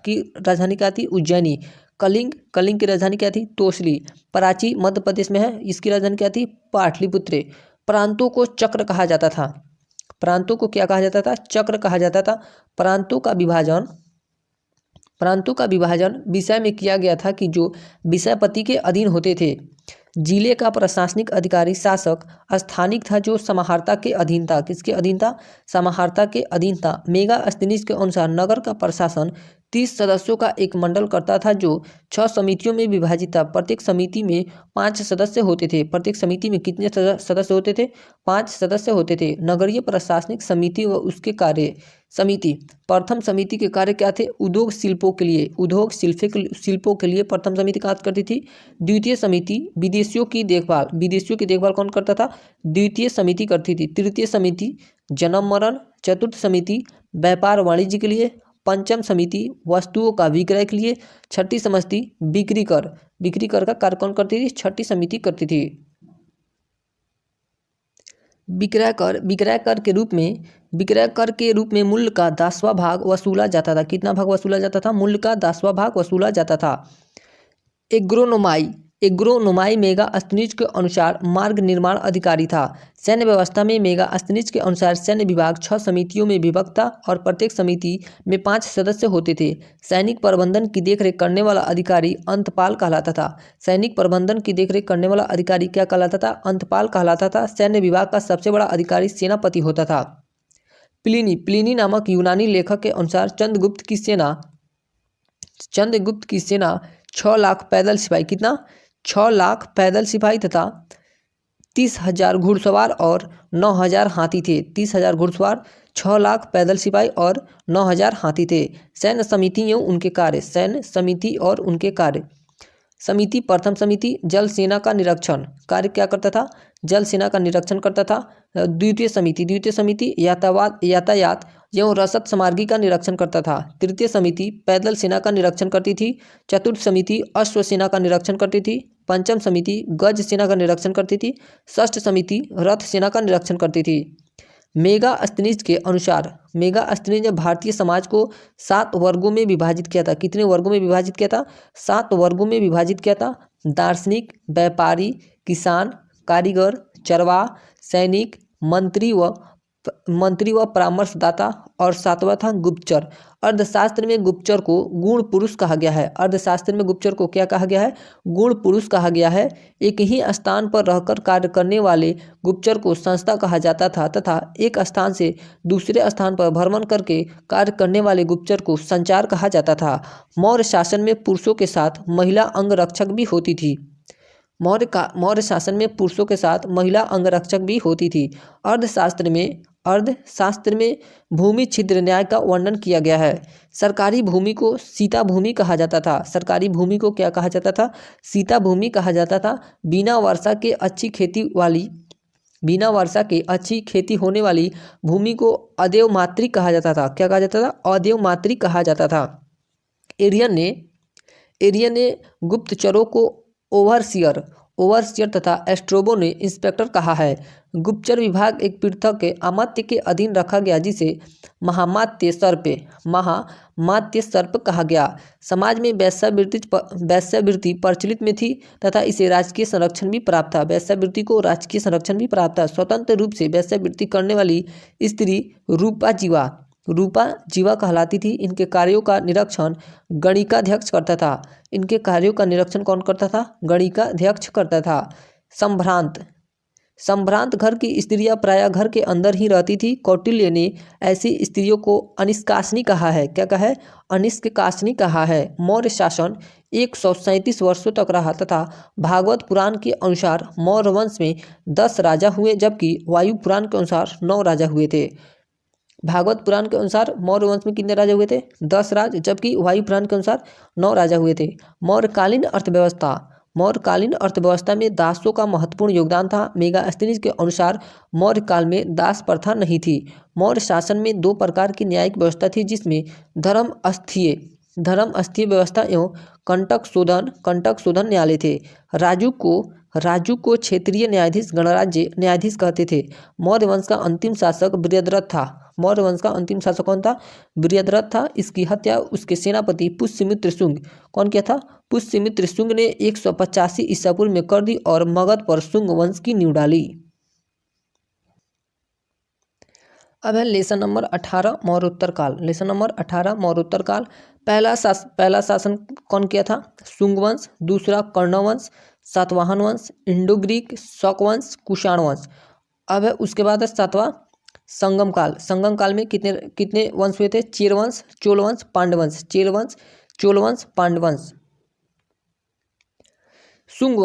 की राजधानी क्या थी? उज्जैनी। कलिंग की राजधानी क्या थी? तोसली। प्राची मध्य प्रदेश में है, इसकी राजधानी क्या थी? पाटलिपुत्र। प्रांतों को चक्र कहा जाता था। प्रांतों को क्या कहा जाता था? चक्र कहा जाता था। प्रांतों का विभाजन विषय में किया गया था कि जो विषयपति के अधीन होते थे। जिले का प्रशासनिक अधिकारी शासक स्थानिक था जो समाहर्ता के अधीन था। किसके अधीन था? समाहर्ता के अधीन था। मेगास्थनीज के अनुसार नगर का प्रशासन 30 सदस्यों का एक मंडल करता था जो 6 समितियों में विभाजित था। प्रत्येक समिति में 5 सदस्य होते थे। प्रत्येक समिति में कितने सदस्य होते थे? 5 सदस्य होते थे। नगरीय प्रशासनिक समिति व उसके कार्य। प्रथम समिति के कार्य क्या थे? उद्योग शिल्पों के लिए प्रथम समिति कार्य करती थी। द्वितीय समिति विदेशियों की देखभाल कौन करता था? द्वितीय समिति करती थी। तृतीय समिति जन्म मरण। चतुर्थ समिति व्यापार वाणिज्य के लिए। पंचम समिति वस्तुओं का विक्रय के लिए। छठी समिति बिक्री कर का कार्य कौन करती थी? छठी समिति करती थी। विक्रय कर के रूप में मूल्य का 10वां भाग वसूला जाता था। कितना भाग वसूला जाता था? मूल्य का 10वां भाग वसूला जाता था। एग्रोनोमाई मेगास्थनीज के अनुसार मार्ग निर्माण अधिकारी था। सैन्य व्यवस्था में मेगास्थनीज के अनुसार सैन्य विभाग 6 समितियों में विभक्त था और प्रत्येक समिति में 5 सदस्य होते थे। सैनिक प्रबंधन की देखरेख करने वाला अधिकारी अंतपाल कहलाता था। सैनिक प्रबंधन की देखरेख करने वाला अधिकारी क्या कहलाता था? अंतपाल कहलाता था। सैन्य विभाग का सबसे बड़ा अधिकारी सेनापति होता था। प्लिनी नामक यूनानी लेखक के अनुसार चंद्रगुप्त की सेना 6 लाख पैदल सिपाही। कितना? 6 लाख पैदल सिपाही तथा 30,000 घुड़सवार और 9,000 हाथी थे। 30,000 घुड़सवार, 6 लाख पैदल सिपाही और 9,000 हाथी थे। सैन्य समिति एवं उनके कार्य। प्रथम समिति जल सेना का निरीक्षण कार्य क्या करता था? जल सेना का निरीक्षण करता था। द्वितीय समिति यातायात एवं रसद सामग्री का निरीक्षण करता था। तृतीय समिति पैदल सेना का निरीक्षण करती थी। चतुर्थ समिति अश्व सेना का निरीक्षण करती थी। पंचम समिति गज सेना का निरीक्षण करती थी। षष्ठ समिति रथ सेना का निरीक्षण करती थी। मेगास्थनीज के अनुसार मेगास्थनीज ने भारतीय समाज को 7 वर्गों में विभाजित किया था। कितने वर्गों में विभाजित किया था? 7 वर्गों में विभाजित किया था। दार्शनिक, व्यापारी, किसान, कारीगर, चरवाह, सैनिक, मंत्री व मंत्री व परामर्शदाता। और सातवां था गुप्तचर। अर्थशास्त्र में गुप्तचर को गुण पुरुष कहा गया है। अर्थशास्त्र में गुप्तचर को क्या कहा गया है? गुण पुरुष कहा गया है। एक ही स्थान पर रहकर कार्य करने वाले गुप्तचर को संस्था कहा जाता था तथा एक स्थान से दूसरे स्थान पर भ्रमण करके कार्य करने वाले गुप्तचर को संचार कहा जाता था। मौर्य शासन में पुरुषों के साथ महिला अंगरक्षक भी होती थी। मौर्य शासन में पुरुषों के साथ महिला अंगरक्षक भी होती थी। अर्थशास्त्र में भूमि छिद्र न्याय का वर्णन किया गया है। सरकारी भूमि को सीता भूमि कहा जाता था। सरकारी भूमि को क्या कहा जाता था? सीता भूमि कहा जाता था। बिना वर्षा के अच्छी खेती होने वाली भूमि को अदेव मातृक कहा जाता था। क्या कहा जाता था? अदेव मातृक कहा जाता था। एरियन ने गुप्तचरों को ओवरसियर तथा एस्ट्रोबो ने इंस्पेक्टर कहा है। गुप्तचर विभाग एक पृथक अमात्य के अधीन रखा गया जिसे महामात्य सर्प कहा गया। समाज में वेश्यावृत्ति प्रचलित में थी तथा इसे राजकीय संरक्षण भी प्राप्त था। वेश्यावृत्ति को राजकीय संरक्षण भी प्राप्त था। स्वतंत्र रूप से वेश्यावृत्ति करने वाली स्त्री रूपा जीवा कहलाती थी। इनके कार्यों का निरीक्षण गणिकाध्यक्ष करता था। इनके कार्यों का निरीक्षण कौन करता था? गणिकाध्यक्ष करता था। संभ्रांत घर की स्त्रियां प्रायः घर के अंदर ही रहती थी। कौटिल्य ने ऐसी स्त्रियों को अनिष्कासनी कहा है। क्या कहा है? अनिष्कासनी कहा है। मौर्य शासन 137 वर्षों तक रहा तथा भागवत पुराण के अनुसार मौर्य वंश में 10 राजा हुए जबकि वायु पुराण के अनुसार 9 राजा हुए थे। भागवत पुराण के अनुसार मौर्य वंश में कितने राजा हुए थे? 10 राज, जबकि वायु पुराण के अनुसार 9 राजा हुए थे। मौर्यकालीन अर्थव्यवस्था में दासों का महत्वपूर्ण योगदान था। मेगास्थनीज के अनुसार मौर्य काल में दास प्रथा नहीं थी। मौर्य शासन में 2 प्रकार की न्यायिक व्यवस्था थी जिसमें धर्मस्थीय व्यवस्था एवं कंटक शोधन न्यायालय थे। राजू को क्षेत्रीय न्यायाधीश गणराज्य न्यायाधीश कहते थे। मौर्य वंश का अंतिम शासक बृहद्रथ था। मौर्य वंश का अंतिम शासक कौन था? बृहद्रथ था। इसकी हत्या उसके सेनापति पुष्यमित्र शुंग कौन किया था? पुष्यमित्र शुंग ने 185 ईसा पूर्व में कर दी और मगध पर शुंग वंश की नींव डाली। अब है लेसन नंबर 18 मौर्योत्तर काल। लेसन नंबर 18 मौर्योत्तर काल। पहला शासन कौन किया था? शुंग वंश। दूसरा कर्ण वंश, सातवाहन वंश, इंडो ग्रीक, शक वंश, कुषाण वंश। अब है उसके बाद है 7वां संगम काल। संगम काल में कितने वंश हुए थे? चेर वंश, चोल वंश, पांड्य वंश। चेर वंश, चोल वंश, पांड्य वंश। शुंग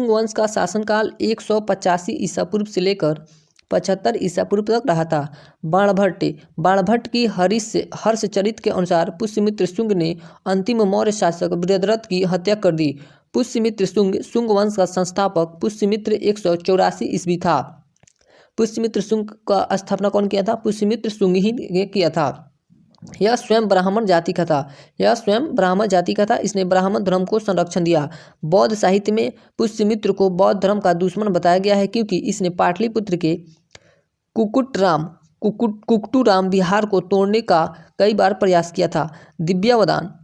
वंश का शासनकाल 185 ईसा पूर्व से लेकर 75 ईसा पूर्व तक रहा था। बाणभट्ट की हर्षचरित के अनुसार पुष्यमित्र शुंग ने अंतिम मौर्य शासक बृहद्रथ की हत्या कर दी। पुष्यमित्र शुंग वंश का संस्थापक पुष्यमित्र 184 ईस्वी था। पुष्यमित्र शुंग का स्थापना कौन किया था? पुष्यमित्र शुंग ही ने किया था। यह स्वयं ब्राह्मण जाति का था। इसने ब्राह्मण धर्म को संरक्षण दिया। बौद्ध साहित्य में पुष्यमित्र को बौद्ध धर्म का दुश्मन बताया गया है क्योंकि इसने पाटलिपुत्र के कुक्कुटराम विहार को तोड़ने का कई बार प्रयास किया था। दिव्यावदान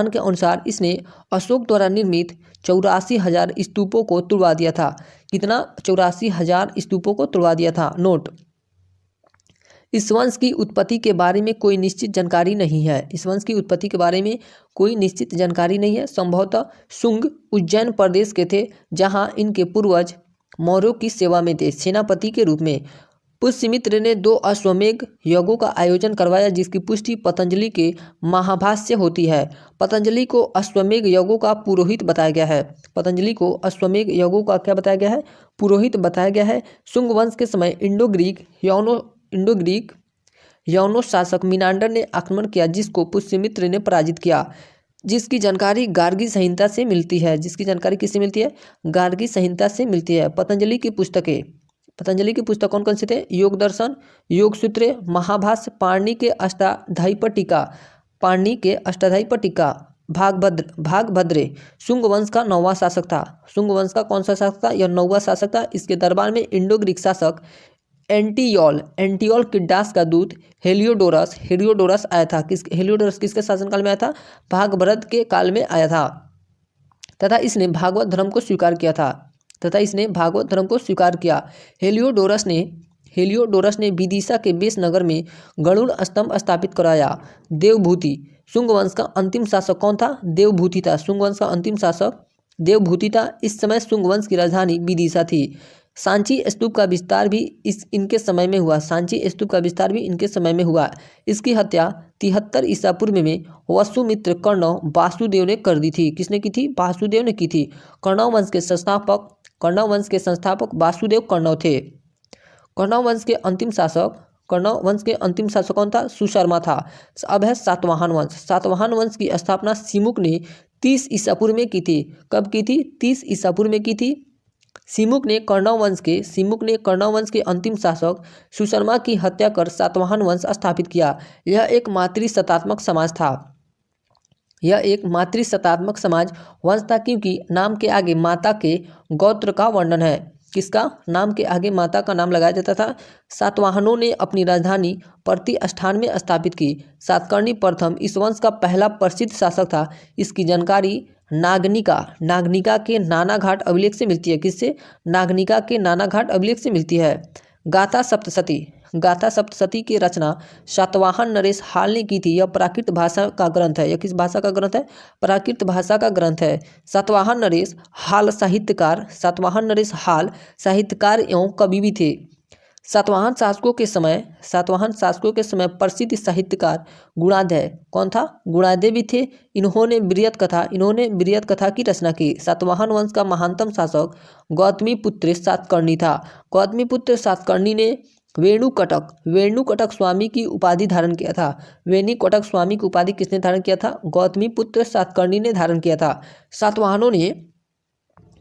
के अनुसार इसने अशोक द्वारा निर्मित 84,000 स्तूपों को तुड़वा दिया था। कितना? 84,000 स्तूपों को तुड़वा दिया था। नोट: इस वंश की उत्पत्ति के बारे में कोई निश्चित जानकारी नहीं है। संभवतः शुंग उज्जैन प्रदेश के थे जहां इनके पूर्वज मौर्यों की सेवा में थे सेनापति के रूप में। पुष्यमित्र ने 2 अश्वमेध यज्ञों का आयोजन करवाया जिसकी पुष्टि पतंजलि के महाभाष्य होती है। पतंजलि को अश्वमेध यज्ञों का पुरोहित बताया गया है। पुरोहित बताया गया है। शुंग वंश के समय इंडो ग्रीक यौनो शासक मिनांडर ने आक्रमण किया जिसको पुष्यमित्र ने पराजित किया, जिसकी जानकारी गार्गी संहिता से मिलती है। किससे मिलती है? गार्गी संहिता से मिलती है। पतंजलि की पुस्तक कौन कौन से थे? योग दर्शन, योग सूत्र, महाभाष्य, पाणिनि के अष्टाध्यायी टीका, भागभद्रे। शुंग वंश का 9वां शासक था। शुंग वंश का कौन सा शासक था? यह 9वां शासक था। इसके दरबार में इंडो ग्रीक शासक एंटियोल किड्डास का दूत हेलियोडोरस आया था। हेलियोडोरस किसके शासनकाल में आया था? भागभद्र के काल में आया था तथा इसने भागवत धर्म को स्वीकार किया। हेलियोडोरस हेलियोडोरस ने विदिशा के बेस नगर में गरुड़ स्तंभ स्थापित कराया। देवभूति, शुंग वंश का अंतिम शासक कौन था? देवभूति था। शुंग वंश का अंतिम शासक देवभूति था। इस समय शुंग वंश की राजधानी विदिशा थी। सांची स्तूप का विस्तार भी इनके समय में हुआ। सांची स्तूप का विस्तार भी इनके समय में हुआ। इसकी हत्या 73 ईसा पूर्व में वसुमित्र कर्ण वासुदेव ने कर दी थी। किसने की थी? वासुदेव ने की थी। कर्ण वंश के संस्थापक वासुदेव कर्ण थे। कर्ण वंश के अंतिम शासक कौन था? सुशर्मा था। अब है सातवाहन वंश। सातवाहन वंश की स्थापना सिमुक ने 30 ईसा पूर्व में की थी। कब की थी? 30 ईसा पूर्व में की थी। सिमुक ने कर्ण वंश के अंतिम शासक सुशर्मा की हत्या कर सातवाहन वंश स्थापित किया। यह एक मातृसत्तात्मक समाज वंश था, क्योंकि नाम के आगे माता के गोत्र का वर्णन है। किसका? नाम के आगे माता का नाम लगाया जाता था। सातवाहनों ने अपनी राजधानी प्रतिष्ठान में स्थापित की। सातकर्णी प्रथम इस वंश का पहला प्रसिद्ध शासक था। इसकी जानकारी नागनिका के नानाघाट अभिलेख से मिलती है। किससे? नागनिका के नानाघाट अभिलेख से मिलती है। गाथा सप्तशती की रचना सातवाहन नरेश हाल ने की थी। यह प्राकृत भाषा का ग्रंथ है। यह किस भाषा का ग्रंथ है? प्राकृत भाषा का ग्रंथ है। सातवाहन नरेश हाल साहित्यकार एवं कवि भी थे। सातवाहन शासकों के समय प्रसिद्ध साहित्यकार गुणाध्याय कौन था? गुणाध्याय भी थे। इन्होंने वृहत कथा की रचना की। सातवाहन वंश का महानतम शासक गौतमीपुत्र सातकर्णी था। गौतमीपुत्र सातकर्णी ने वेणुकटक स्वामी की उपाधि धारण किया था। वेणुकटक स्वामी की उपाधि किसने धारण किया था? गौतमीपुत्र सातकर्णी ने धारण किया था।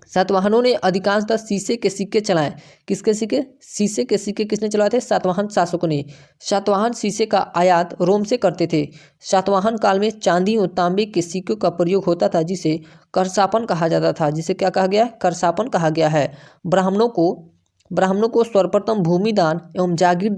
सातवाहनों ने अधिकांशतः शीशे के सिक्के चलाए। किसके सिक्के? शीशे के सिक्के किसने चलाए थे? सातवाहन शासकों ने। सातवाहन शीशे का आयात रोम से करते थे। सातवाहन काल में चांदी और तांबे के सिक्कों का प्रयोग होता था, जिसे करसापन कहा जाता था। जिसे क्या कहा गया है? करसापन कहा गया है। ब्राह्मणों को सर्वप्रथम भूमि दान एवं जागीर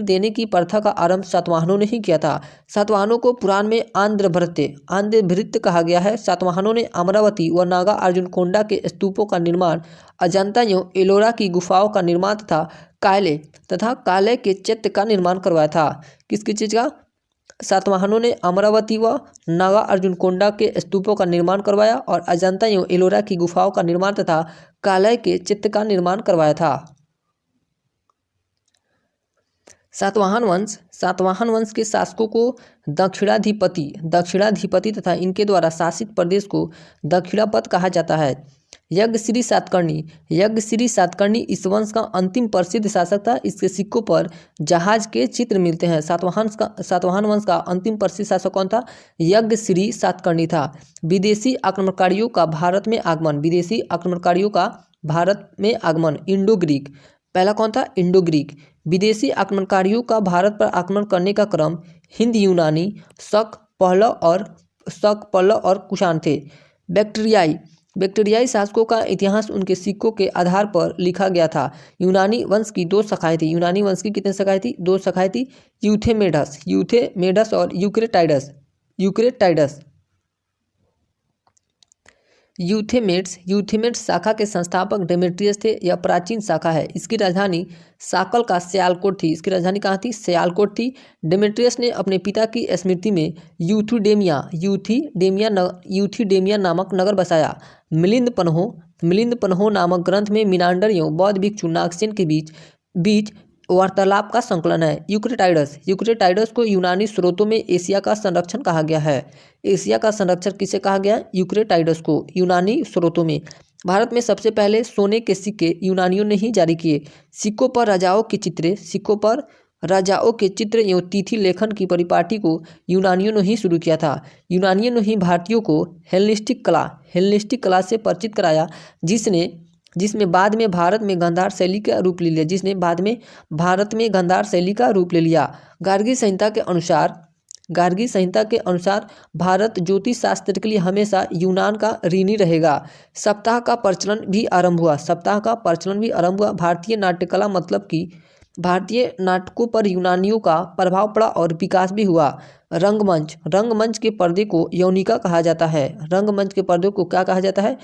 देने की प्रथा का आरंभ सातवाहनों ने ही किया था। सातवाहनों को पुराण में आंध्रभृत्य कहा गया है। सातवाहनों ने अमरावती व नागा अर्जुनकोंडा के स्तूपों का निर्माण, अजंता एवं एलोरा की गुफाओं का निर्माण तथा काले के चैत्य का निर्माण करवाया था। किसकी चीज का? सातवाहनों ने अमरावती व नागा अर्जुनकोंडा के स्तूपों का निर्माण करवाया और अजंता एवं एलोरा की गुफाओं का निर्माण तथा काले के चित्र का निर्माण करवाया था। सातवाहन वंश के शासकों को दक्षिणाधिपति तथा इनके द्वारा शासित प्रदेश को दक्षिणापथ कहा जाता है। यज्ञश्री सातकर्णी इस वंश का अंतिम प्रसिद्ध शासक था। इसके सिक्कों पर जहाज के चित्र मिलते हैं। सातवाहन वंश का अंतिम प्रसिद्ध शासक कौन था? यज्ञश्री सातकर्णी था। विदेशी आक्रमणकारियों का भारत में आगमन। Indo Greek. पहला कौन था? Indo Greek. विदेशी आक्रमणकारियों का भारत पर आक्रमण करने का क्रम हिंद यूनानी, शक, पल्लव और कुषाण थे। बैक्ट्रियाई शासकों का इतिहास उनके सिक्कों के आधार पर लिखा गया था। यूनानी वंश की 2 शाखाएं थी। यूनानी वंश की कितनी शाखाएं थी? 2 शाखाएं थी। यूथेमेडस और यूथेमेड्स शाखा के संस्थापक डेमेट्रियस थे। यह प्राचीन शाखा है। इसकी राजधानी साकल का स्यालकोट थी। इसकी राजधानी कहाँ थी? स्यालकोट थी। डेमेट्रियस ने अपने पिता की स्मृति में यूथिडेमिया नामक नगर बसाया। मिलिंद पन्हो नामक ग्रंथ में मीनांडर एवं बौद्ध भिक्षु नागसेन के बीच वार्तालाप का संकलन है। यूक्रेटाइडस को यूनानी स्रोतों में एशिया का संरक्षण कहा गया है। एशिया का संरक्षक किसे कहा गया? यूक्रेटाइडस को यूनानी स्रोतों में। भारत में सबसे पहले सोने के सिक्के यूनानियों ने ही जारी किए। सिक्कों पर राजाओं के चित्र एवं तिथि लेखन की परिपाटी को यूनानियों ने ही शुरू किया था। यूनानियों ने ही भारतीयों को हेलेनिस्टिक कला से परिचित कराया, जिसमें बाद में भारत में गांधार शैली का रूप ले लिया। गार्गी संहिता के अनुसार भारत ज्योतिष शास्त्र के लिए हमेशा यूनान का ऋणी रहेगा। सप्ताह का प्रचलन भी आरंभ हुआ। भारतीय नाट्यकला मतलब कि भारतीय नाटकों पर यूनानियों का प्रभाव पड़ा और विकास भी हुआ। रंगमंच के पर्दे को यौनिका कहा जाता है। रंगमंच के पर्दे को क्या कहा जाता है?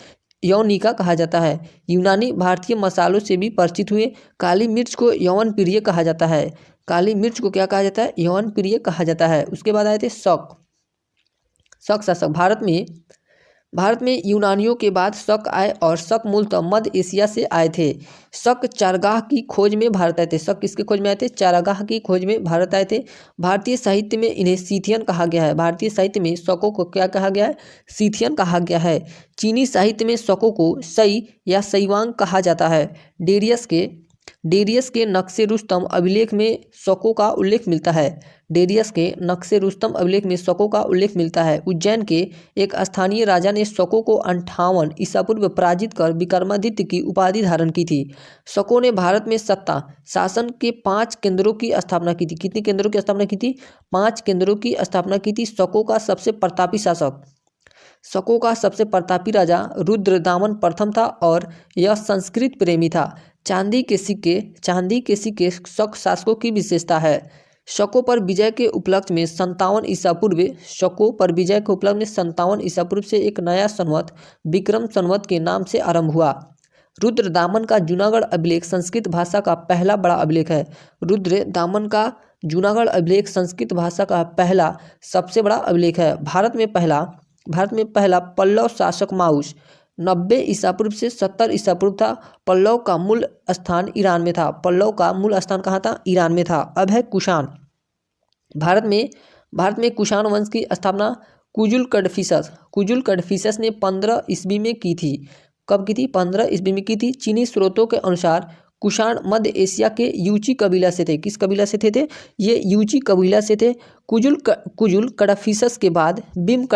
यौनिका कहा जाता है। यूनानी भारतीय मसालों से भी परिचित हुए। काली मिर्च को यौवन प्रिय कहा जाता है। काली मिर्च को क्या कहा जाता है? यौवन प्रिय कहा जाता है। उसके बाद आए थे शक शासक। भारत में यूनानियों के बाद शक आए और शक मूलतः मध्य एशिया से आए थे। शक चारागाह की खोज में भारत आए थे। शक किसके खोज में आए थे? चारागाह की खोज में भारत आए थे। भारतीय साहित्य में इन्हें सीथियन कहा गया है। भारतीय साहित्य में शकों को क्या कहा गया है? सीथियन कहा गया है। चीनी साहित्य में शकों को सई या सईवांग कहा जाता है। डेरियस के नक्शे रुस्तम अभिलेख में शकों का उल्लेख मिलता है। डेरियस के नक्शे रुस्तम अभिलेख में शकों का उल्लेख मिलता है। उज्जैन के एक स्थानीय राजा ने शकों को 58 ईसा पूर्व पराजित कर विक्रमादित्य की उपाधि धारण की थी। शकों ने भारत में सत्ता शासन के 5 केंद्रों की स्थापना की थी। कितने केंद्रों की स्थापना की थी? 5 केंद्रों की स्थापना की थी। शकों का सबसे प्रतापी शासक, शकों का सबसे प्रतापी राजा रुद्रदामन प्रथम था और यह संस्कृत प्रेमी था। चांदी के सिक्के शक शासकों की विशेषता है। शकों पर विजय के उपलक्ष्य में 57 ईसा पूर्व से एक नया संवत विक्रम संवत के नाम से आरंभ हुआ। रुद्रदामन का जूनागढ़ अभिलेख संस्कृत भाषा का पहला बड़ा अभिलेख है। रुद्रदामन का जूनागढ़ अभिलेख संस्कृत भाषा का पहला सबसे बड़ा अभिलेख है। भारत में पहला पल्लव शासक माउस 90 ईसा पूर्व से 70 ईसा पूर्व था। पल्लव का मूल स्थान ईरान में था। पल्लव का मूल स्थान कहाँ था? ईरान में था। अब है कुषाण। भारत में कुषाण वंश की स्थापना कुजुल कडफिसस ने 15 ईस्वी में की थी। कब की थी? 15 ईस्वी में की थी। चीनी स्रोतों के अनुसार कुषाण मध्य एशिया के यूची कबीला से थे। किस कबीला से थे? ये यूची कबीला से थे। कुजुल कडफिसस के बाद भीम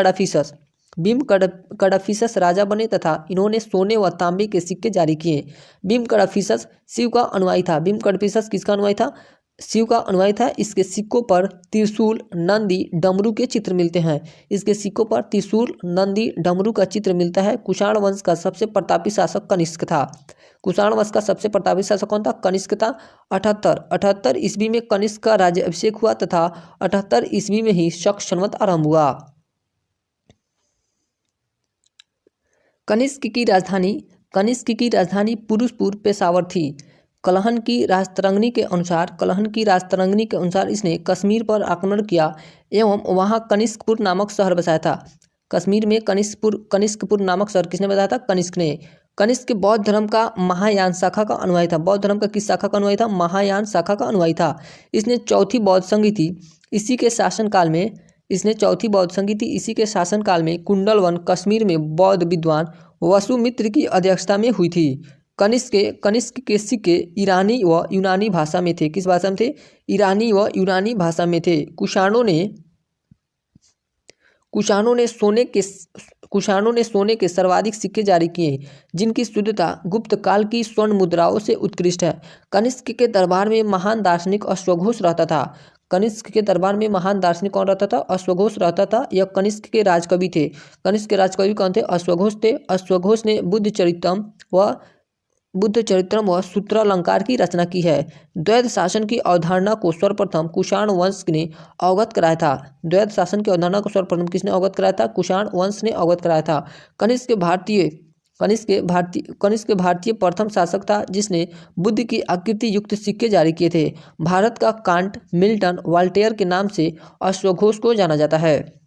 कडफिसस राजा बने तथा इन्होंने सोने व तांबे के सिक्के जारी किए। भीम कडफिसस शिव का अनुयायी था। भीम कडफिसस किसका अनुयायी था? शिव का अनुयायी था। इसके सिक्कों पर त्रिशूल, नंदी, डमरू के चित्र मिलते हैं। इसके सिक्कों पर त्रिशूल, नंदी, डमरू का चित्र मिलता है। कुषाण वंश का सबसे प्रतापी शासक कनिष्क था। कुषाण वंश का सबसे प्रतापी शासक कौन था? कनिष्क था। 78 ईस्वी में कनिष्क का राज्य अभिषेक हुआ तथा 78 ईस्वी में ही शक संवत आरंभ हुआ। कनिष्क की राजधानी पुरुषपुर पेशावर थी। कलहन की राजतरंगिणी के अनुसार इसने कश्मीर पर आक्रमण किया एवं वहां कनिष्कपुर नामक शहर बसाया था। कश्मीर में कनिष्कपुर नामक शहर किसने बसाया था? कनिष्क ने। कनिष्क बौद्ध धर्म का महायान शाखा का अनुयायी था। बौद्ध धर्म का किस शाखा का अनुयायी था? महायान शाखा का अनुयायी था। इसने चौथी बौद्ध संधि थी इसी के शासनकाल में कुंडलवन कश्मीर में बौद्ध विद्वान वसुमित्र की अध्यक्षता में हुई थी। कनिष्क के सिक्के ईरानी व यूनानी भाषा में थे। किस भाषा में थे? ईरानी व यूनानी भाषा में थे। कुषाणों ने सोने के सर्वाधिक सिक्के जारी किए जिनकी शुद्धता गुप्त काल की स्वर्ण मुद्राओं से उत्कृष्ट है। कनिष्क के दरबार में महान दार्शनिक अश्वघोष रहता था। कनिष्क के दरबार में महान दार्शनिक कौन रहता था? अश्वघोष रहता था। यह कनिष्क के राजकवि थे। कनिष्क के राजकवि कौन थे? अश्वघोष थे। अश्वघोष ने बुद्ध चरित्रम व सूत्रालंकार की रचना की है। द्वैत शासन की अवधारणा को सर्वप्रथम कुषाण वंश ने अवगत कराया था। द्वैत शासन की अवधारणा को सर्वप्रथम किसने अवगत कराया था? कुषाण वंश ने अवगत कराया था। कनिष्क भारतीय प्रथम शासक था जिसने बुद्ध की आकृति युक्त सिक्के जारी किए थे। भारत का कांट, मिल्टन, वॉल्टेयर के नाम से अश्वघोष को जाना जाता है।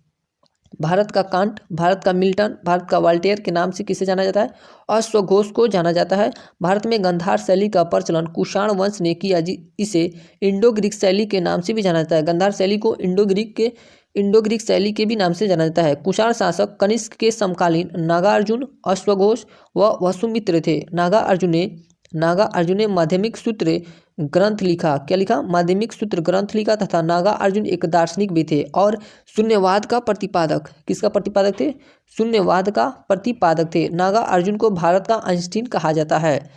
भारत का कांट, भारत का मिल्टन, भारत का वॉल्टेयर के नाम से किसे जाना जाता है? अश्वघोष को जाना जाता है। भारत में गंधार शैली का प्रचलन कुषाण वंश ने किया। इसे इंडो ग्रीक शैली के नाम से भी जाना जाता है। गंधार शैली को इंडो ग्रीक शैली के भी नाम से जाना जाता है। कुषाण शासक कनिष्क के समकालीन नागार्जुन, अश्वघोष व वसुमित्र थे। नागार्जुन ने माध्यमिक सूत्र ग्रंथ लिखा। क्या लिखा? माध्यमिक सूत्र ग्रंथ लिखा तथा नागार्जुन एक दार्शनिक भी थे और शून्यवाद का प्रतिपादक। किसका प्रतिपादक थे? शून्यवाद का प्रतिपादक थे। नागार्जुन को भारत का आइंस्टीन कहा जाता है।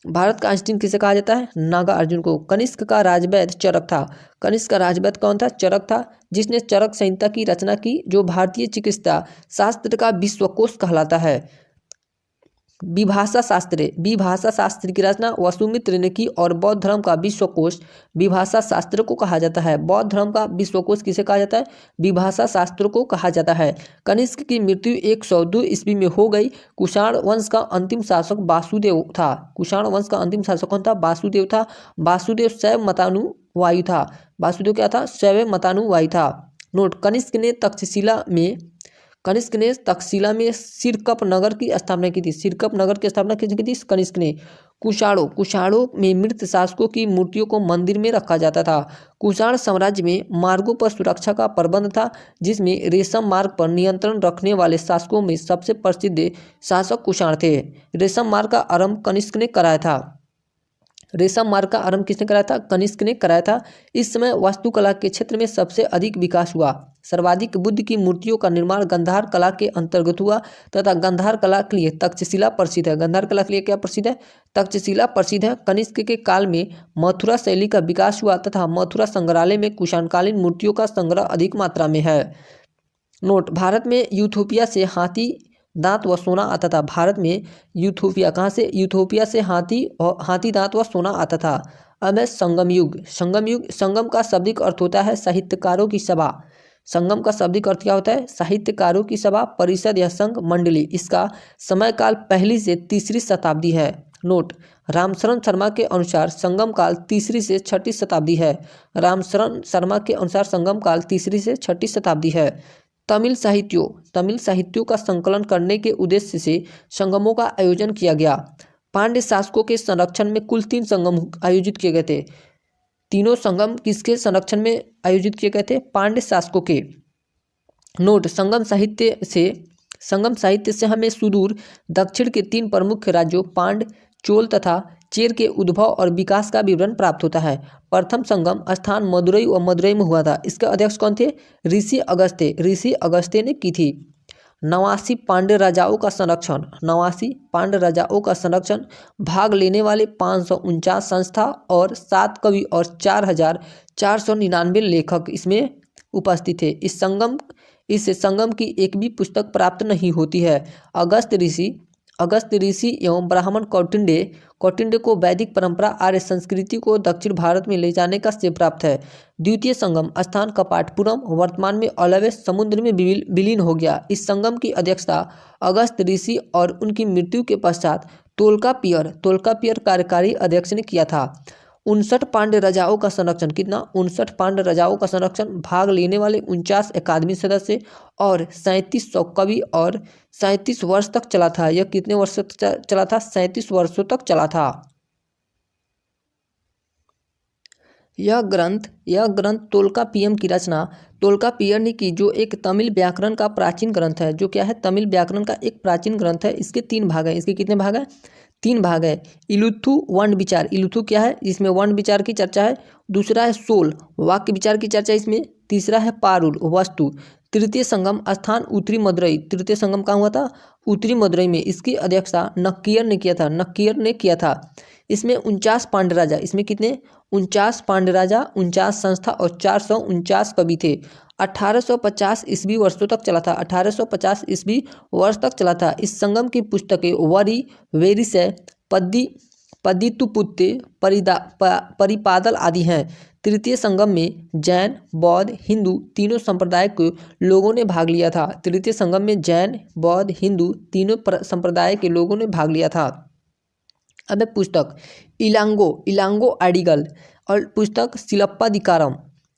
भारत का आइंस्टीन किसे कहा जाता है? नागार्जुन को। कनिष्क का राजवैद्य चरक था। कनिष्क का राजवैद्य कौन था? चरक था, जिसने चरक संहिता की रचना की जो भारतीय चिकित्सा शास्त्र का विश्वकोश कहलाता है। विभाषा शास्त्र की रचना वसुमित्र ने की और बौद्ध धर्म का विश्वकोश विभाषा शास्त्र को कहा जाता है। बौद्ध धर्म का विश्वकोश किसे कहा जाता है? विभाषा शास्त्र को कहा जाता है। कनिष्क की मृत्यु 102 ईस्वी में हो गई। कुषाण वंश का अंतिम शासक वासुदेव था। कुषाण वंश का अंतिम शासक कौन था? वासुदेव था। वासुदेव शैव मतानुयायी था। वासुदेव क्या था? शैव मतानुयायी था। नोट, कनिष्क ने तक्षशिला में सिरकप नगर की स्थापना की थी। सिरकप नगर की स्थापना किसने की थी? कनिष्क ने। कुषाणों में मृत शासकों की मूर्तियों को मंदिर में रखा जाता था। कुषाण साम्राज्य में मार्गों पर सुरक्षा का प्रबंध था, जिसमें रेशम मार्ग पर नियंत्रण रखने वाले शासकों में सबसे प्रसिद्ध शासक कुषाण थे। रेशम मार्ग का आरंभ कनिष्क ने कराया था। रेशम मार्ग का आरंभ किसने कराया था? कनिष्क ने कराया था। इस समय वास्तुकला के क्षेत्र में सबसे अधिक विकास हुआ। सर्वाधिक बुद्ध की मूर्तियों का निर्माण गंधार कला के अंतर्गत हुआ तथा गंधार कला के लिए तक्षशिला प्रसिद्ध है। गंधार कला के लिए क्या प्रसिद्ध है? तक्षशिला प्रसिद्ध है। कनिष्क के काल में मथुरा शैली का विकास हुआ तथा मथुरा संग्रहालय में कुषाणकालीन मूर्तियों का संग्रह अधिक मात्रा में है। नोट, भारत में यूथोपिया से हाथी दांत व सोना आता था। भारत में यूथोपिया, कहाँ से? यूथोपिया से हाथी दांत व सोना आता था। अब है संगम युग। संगम का शाब्दिक अर्थ होता है साहित्यकारों की सभा। संगम का शाब्दिक अर्थ क्या होता है? साहित्यकारों की सभा, परिषद या संघ मंडली। इसका समय काल पहली से तीसरी शताब्दी है। नोट, रामशरण शर्मा के अनुसार संगम काल तीसरी से छठी शताब्दी है। रामशरण शर्मा के अनुसार संगम काल तीसरी से छठी शताब्दी है। तमिल साहित्यों का संकलन करने के उद्देश्य से संगमों का आयोजन किया गया। पांड्य शासकों के संरक्षण में कुल 3 संगम आयोजित किए गए थे। तीनों संगम किसके संरक्षण में आयोजित किए गए थे? पांड्य शासकों के। नोट, संगम साहित्य से हमें सुदूर दक्षिण के 3 प्रमुख राज्यों पांड्य, चोल तथा चेर के उद्भव और विकास का विवरण प्राप्त होता है। प्रथम संगम स्थान मदुरई में हुआ था। इसके अध्यक्ष कौन थे? ऋषि अगस्त्य ने की थी। 89 पांड्य राजाओं का संरक्षण, भाग लेने वाले 549 संस्था और 7 कवि और 4499 लेखक इसमें उपस्थित थे। इस संगम की एक भी पुस्तक प्राप्त नहीं होती है। अगस्त ऋषि एवं ब्राह्मण कौटिल्य को वैदिक परंपरा आर्य संस्कृति को दक्षिण भारत में ले जाने का श्रेय प्राप्त है। द्वितीय संगम स्थान कपाटपुरम वर्तमान में अलावे समुद्र में विलीन हो गया। इस संगम की अध्यक्षता अगस्त ऋषि और उनकी मृत्यु के पश्चात तोल्कापियर कार्यकारी अध्यक्ष ने किया था। 59 पांड्य राजाओं का संरक्षण, कितना? 59 पांड्य राजाओं का संरक्षण, भाग लेने वाले 49 अकादमी सदस्य और 3700 कवि और 37 वर्ष तक चला था। यह कितने वर्ष तक चला था? 37 वर्षों तक चला था। यह ग्रंथ तोल्कापियम की रचना तोल्कापियर ने की, जो एक तमिल व्याकरण का प्राचीन ग्रंथ है। जो क्या है? तमिल व्याकरण का एक प्राचीन ग्रंथ है। इसके 3 भाग हैं। इसके कितने भाग हैं? 3 भाग है। इलुथु वर्ण विचार, इलुथु क्या है? इसमें वर्ण विचार की चर्चा है। दूसरा है सोल, वाक्य विचार की चर्चा इसमें। तीसरा है पारुल, वस्तु। तृतीय संगम स्थान उत्तरी मदुरई। तृतीय संगम कहाँ हुआ था? उत्तरी मदुरई में। इसकी अध्यक्षता नक्कियर ने किया था। इसमें 49 पांड्य राजा, इसमें कितने? 49 पांड्य राजा, 49 संस्था और 449 कवि थे। 1850 ईस्वी वर्षों तक चला था। 1850 ईस्वी वर्ष तक चला था। इस संगम की पुस्तकें वरी, वेरिसय, पद्दितुपुत्ते, परिपादल आदि हैं। तृतीय संगम में जैन, बौद्ध, हिंदू तीनों संप्रदाय के लोगों ने भाग लिया था। तृतीय संगम में जैन, बौद्ध, हिंदू तीनों संप्रदाय के लोगों ने भाग लिया था। अब पुस्तक इलांगो अडिगल और पुस्तक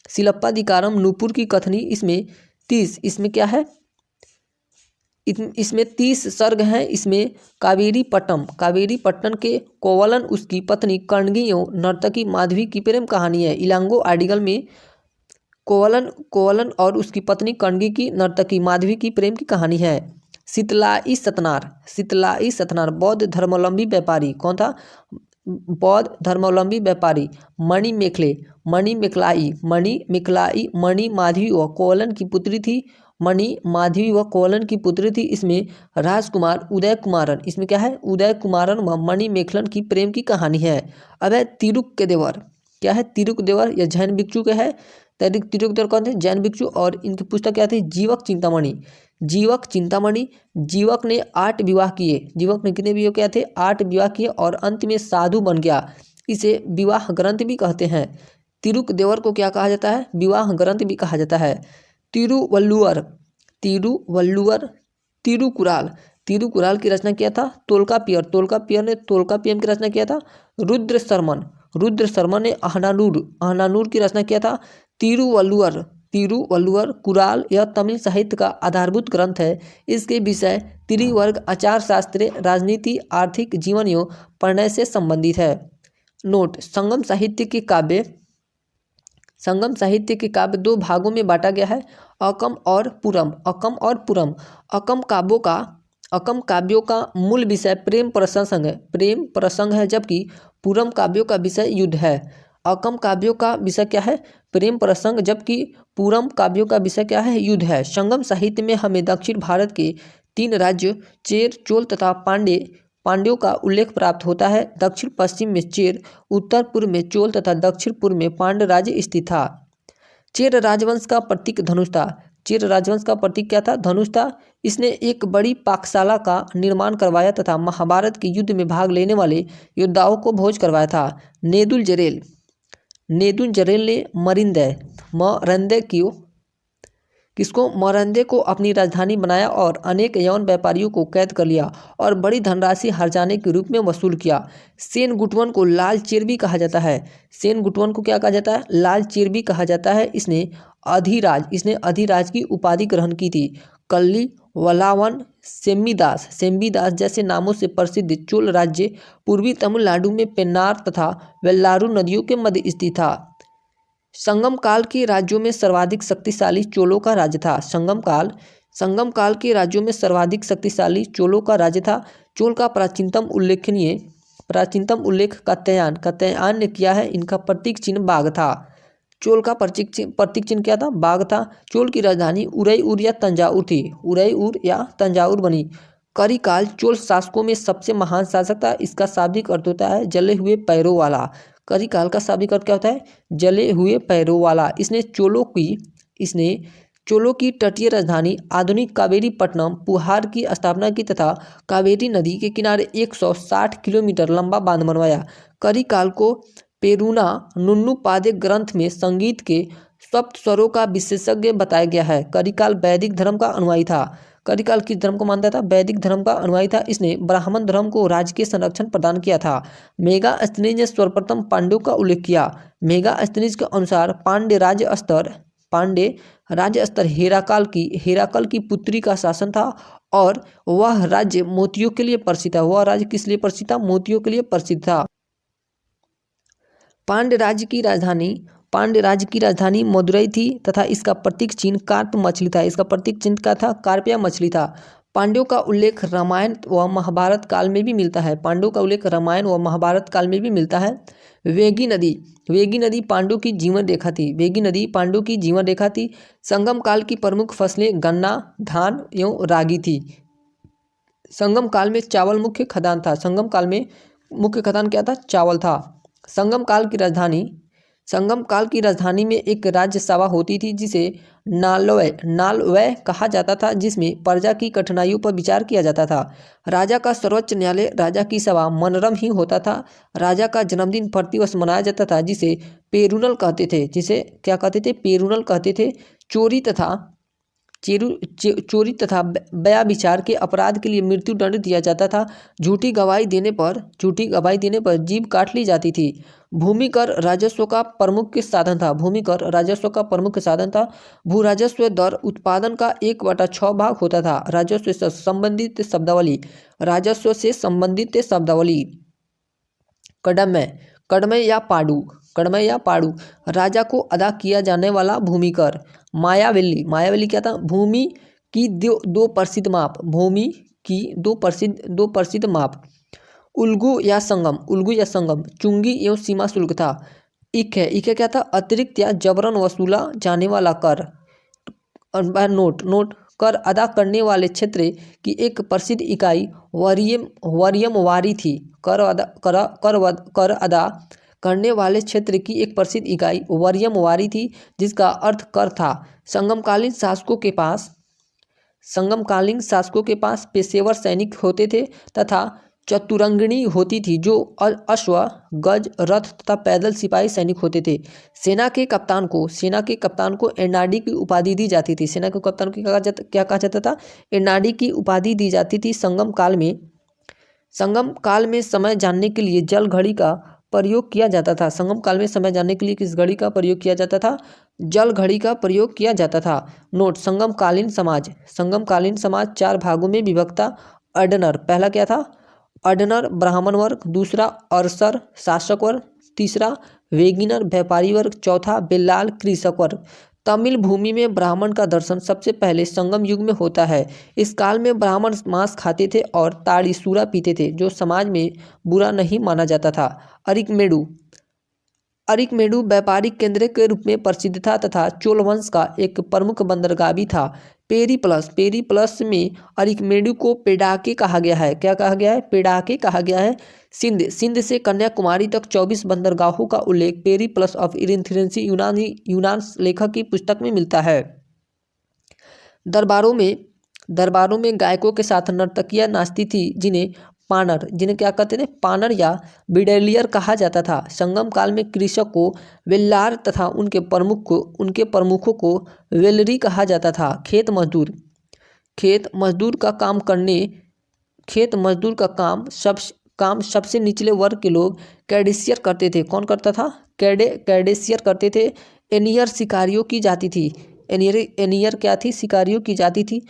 सिलप्पादिकारम नूपुर की कथनी। इसमें क्या है? इसमें 30 सर्ग हैं। इसमें कावेरीपट्टन के कोवलन, उसकी पत्नी कर्णगी एवं नर्तकी माधवी की प्रेम कहानी है। इलांगो आर्टिकल में कोवलन और उसकी पत्नी कर्णगी की नर्तकी माधवी की प्रेम की कहानी है। शीतलाई सतनार बौद्ध धर्मावलंबी व्यापारी। कौन था? बौद्ध धर्मावलंबी व्यापारी। मणि मेखलाई माधवी व कोवलन की पुत्री थी। इसमें राजकुमार उदय कुमारन, इसमें क्या है? उदय कुमारन व मणि मेखलन की प्रेम की कहानी है। अब है तिरुक के देवर। क्या है? तिरुक देवर, यह जैन भिक्षु के है। तिरुक देवर कौन थे? जैन भिक्षु। और इनकी पुस्तक क्या थी? जीवक चिंतामणि। जीवक चिंतामणि। जीवक ने 8 विवाह किए। जीवक ने कितने विवाह किए थे? 8 विवाह किए और अंत में साधु बन गया। इसे विवाह ग्रंथ भी कहते हैं। तिरुकदेवर को क्या कहा जाता है? विवाह ग्रंथ भी कहा जाता है। तिरुवल्लुवर, तिरुवल्लुवर, तिरुकुराल, तिरुकुराल की रचना किया था तोल्कापियर। तोल्कापियर ने तोल्कापियम की रचना किया था रुद्र शर्मन। रुद्र शर्मन ने अहनानूर, अहनानूर की रचना किया था तिरुवल्लुवर। तिरुवल्लुवर कुराल यह तमिल साहित्य का आधारभूत ग्रंथ है। इसके विषय त्रिवर्ग, आचार शास्त्र, राजनीति, आर्थिक जीवन एवं प्रणय से संबंधित है। नोट: संगम साहित्य के काव्य, संगम साहित्य के काव्य 2 भागों में बांटा गया है, अकम और पुरम। अकम और पुरम। अकम काव्यों का मूल विषय प्रेम प्रसंग है, प्रेम प्रसंग है, जबकि पुरम काव्यों का विषय युद्ध है। अकम काव्यों का विषय क्या है? प्रेम प्रसंग, जबकि पुरम काव्यों का विषय क्या है? युद्ध है। संगम साहित्य में हमें दक्षिण भारत के 3 राज्यों चेर, चोल तथा पांड्यों का उल्लेख प्राप्त होता है। दक्षिण पश्चिम में चेर, उत्तर पूर्व में चोल तथा दक्षिण पूर्व में पांड्य राज्य स्थित था। चेर राजवंश का प्रतीक धनुष था। चेर राजवंश का प्रतीक क्या था? धनुष था। इसने एक बड़ी पाकशाला का निर्माण करवाया तथा महाभारत के युद्ध में भाग लेने वाले योद्धाओं को भोज करवाया था। नेदुलजरेल, नेदुलजरेल ने मौरंदे को अपनी राजधानी बनाया और अनेक यवन व्यापारियों को कैद कर लिया और बड़ी धनराशि हर्जाने के रूप में वसूल किया। सेनगुटवन को लाल चेर भी कहा जाता है। सेनगुटवन को क्या कहा जाता है? लाल चेर भी कहा जाता है। इसने अधिराज की उपाधि ग्रहण की थी। कल्ली, वलावन, सेम्बिदास जैसे नामों से प्रसिद्ध चोल राज्य पूर्वी तमिलनाडु में पेन्नार तथा वेल्लारू नदियों के मध्य स्थित था। संगम काल के राज्यों में सर्वाधिक शक्तिशाली चोलों का राज्य था। संगम काल के राज्यों में सर्वाधिक शक्तिशाली चोलों का राज्य था। चोल का प्राचीनतम उल्लेख कात्यायन ने किया है। इनका प्रतीक चिन्ह बाघ था। चोल का प्रतीक चिन्ह क्या था? बाघ था। चोल की राजधानी उरैयूर या तंजाउर थी। उरैयूर या तंजाउर बनी। करिकाल चोल शासकों में सबसे महान शासक था। इसका शाब्दिक अर्थ होता है जले हुए पैरों वाला। करिकाल का शाब्दिक अर्थ क्या होता है? जले हुए पैरों वाला। इसने चोलों की तटीय राजधानी आधुनिक कावेरीपट्टनम पुहार की स्थापना की तथा कावेरी नदी के किनारे 160 किलोमीटर लंबा बांध बनवाया। करिकाल को पेरूना नुन्नू पादे ग्रंथ में संगीत के सप्त स्वरों का विशेषज्ञ बताया गया है। करिकाल वैदिक धर्म का अनुयायी था। करिकाल किस धर्म को मानता था? वैदिक धर्म का अनुयायी था। इसने ब्राह्मण धर्म को राजकीय संरक्षण प्रदान किया था। मेगास्थनीज ने सर्वप्रथम पांड्यों का उल्लेख किया। मेगास्थनीज के अनुसार पांड्य राज्य स्तर हेराकल की पुत्री का शासन था और वह राज्य मोतियों के लिए प्रसिद्ध था। वह राज्य किस लिए प्रसिद्ध था? मोतियों के लिए प्रसिद्ध था। पांड्य राज्य की राजधानी मदुरई थी तथा इसका प्रतीक चिन्ह कार्प मछली था। इसका प्रतीक चिन्ह क्या था? कार्पिया मछली था। पांड्यों का उल्लेख रामायण व महाभारत काल में भी मिलता है। पांड्यों का उल्लेख रामायण व महाभारत काल में भी मिलता है। वेगी नदी पांड्यों की जीवन रेखा थी। संगम काल की प्रमुख फसलें गन्ना, धान एवं रागी थी। संगम काल में चावल मुख्य खदान था। संगम काल में मुख्य खदान क्या था? चावल था। संगम काल की राजधानी में एक राज्य सभा होती थी जिसे नालवय कहा जाता था, जिसमें प्रजा की कठिनाइयों पर विचार किया जाता था। राजा का सर्वोच्च न्यायालय राजा की सभा मनरम ही होता था। राजा का जन्मदिन प्रतिवर्ष मनाया जाता था जिसे पेरुनल कहते थे। जिसे क्या कहते थे? पेरुनल कहते थे। चोरी तथा व्यभिचार के अपराध के लिए मृत्यु दंड दिया जाता था। झूठी गवाही देने पर जीभ काट ली जाती थी। भूमि कर राजस्व का प्रमुख साधन था। भू राजस्व दर उत्पादन का 1/6 भाग होता था। राजस्व से संबंधित शब्दावली। कड़मय या पाड़ू राजा को अदा किया जाने वाला भूमि कर। मायावली क्या था? भूमि की दो प्रसिद्ध माप। उल्गु या संगम चुंगी एवं सीमा शुल्क था। इक्के क्या था? अतिरिक्त या जबरन वसूला जाने वाला कर। नोट कर अदा करने वाले क्षेत्र की एक प्रसिद्ध इकाई वरीयमवारी थी। कर अदा करने वाले क्षेत्र की एक प्रसिद्ध इकाई वरीयमवारी थी, जिसका अर्थ कर था। संगमकालीन शासकों के पास संगमकालीन शासकों के पास पेशेवर सैनिक होते थे तथा चतुरंगिणी होती थी जो अश्व, गज, रथ तथा पैदल सिपाही सैनिक होते थे। सेना के कप्तान को एर्नाडी की उपाधि दी जाती थी। सेना के कप्तान को क्या कहा जाता था? एर्नाडी की उपाधि दी जाती थी। संगम काल में समय जानने के लिए जल घड़ी का प्रयोग किया जाता था। संगम काल में समय जानने के लिए किस घड़ी का प्रयोग किया जाता था? जल घड़ी का प्रयोग किया जाता था। नोट, संगमकालीन समाज 4 भागों में विभक्त था। अडनर, पहला क्या था? अडनर ब्राह्मण वर्ग, दूसरा अर्सर शासक वर्ग, तीसरा वेगिनर व्यापारी वर्ग, चौथा बेल्लाल कृषक वर्ग। तमिल भूमि में ब्राह्मण का दर्शन सबसे पहले संगम युग में होता है। इस काल में ब्राह्मण मांस खाते थे और ताड़ी सूरा पीते थे, जो समाज में बुरा नहीं माना जाता था। अरिकमेडु व्यापारिक केंद्र के रूप में प्रसिद्ध था तथा चोल वंश का एक प्रमुख बंदरगाह भी था। पेरीप्लस में अरिकमेडु को पेडाके कहा गया है। क्या कहा गया है? पेडाके कहा गया है। सिंध से कन्याकुमारी तक 24 बंदरगाहों का उल्लेख पेरीप्लस ऑफ इरिन्थेंसी यूनान लेखक की पुस्तक में मिलता है। दरबारों में गायकों के साथ नर्तकियां नाचती थी, जिन्हें क्या कहते थे? पानर या बिडेलियर कहा जाता था। संगम काल में कृषक को वेल्लार तथा उनके प्रमुखों को वेलरी कहा जाता था। खेत मजदूर का काम सबसे निचले वर्ग के लोग कैडेसियर करते थे। कौन करता था? कैडेसियर करते थे। एनियर शिकारियों की जाति थी। एनियर क्या थी? शिकारियों की जाति थी।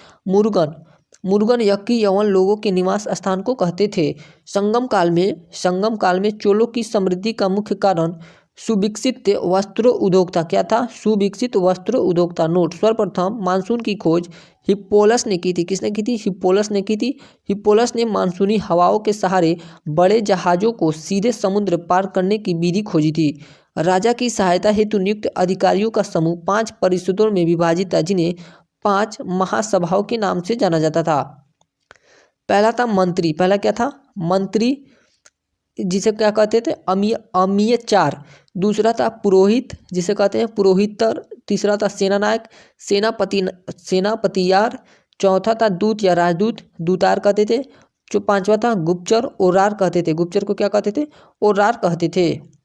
मुरुगन यक्की यवन लोगों के निवास स्थान को कहते थे। संगम काल में चोलों की समृद्धि का मुख्य कारण सुविकसित वस्त्र उद्योग था। क्या था? सुविकसित वस्त्र उद्योग था। नोट, सर्वप्रथम मानसून की खोज हिप्पोलस ने की थी। किसने की थी? हिप्पोलस ने की थी। हिप्पोलस ने मानसूनी हवाओं के सहारे बड़े जहाजों को सीधे समुद्र पार करने की विधि खोजी थी। राजा की सहायता हेतु नियुक्त अधिकारियों का समूह 5 परिषदों में विभाजित था, जिन्हें 5 महासभाओं के नाम से जाना जाता था। पहला था मंत्री। पहला क्या था? मंत्री, जिसे क्या कहते थे? अमीय 4। दूसरा था पुरोहित, जिसे कहते हैं पुरोहितर। तीसरा था सेनानायक, सेनापतियार। चौथा था दूत या राजदूत, दूतार कहते थे। जो 5वां था गुप्तचर, ओरार कहते थे। गुप्तचर को क्या कहते थे? ओरार कहते थे।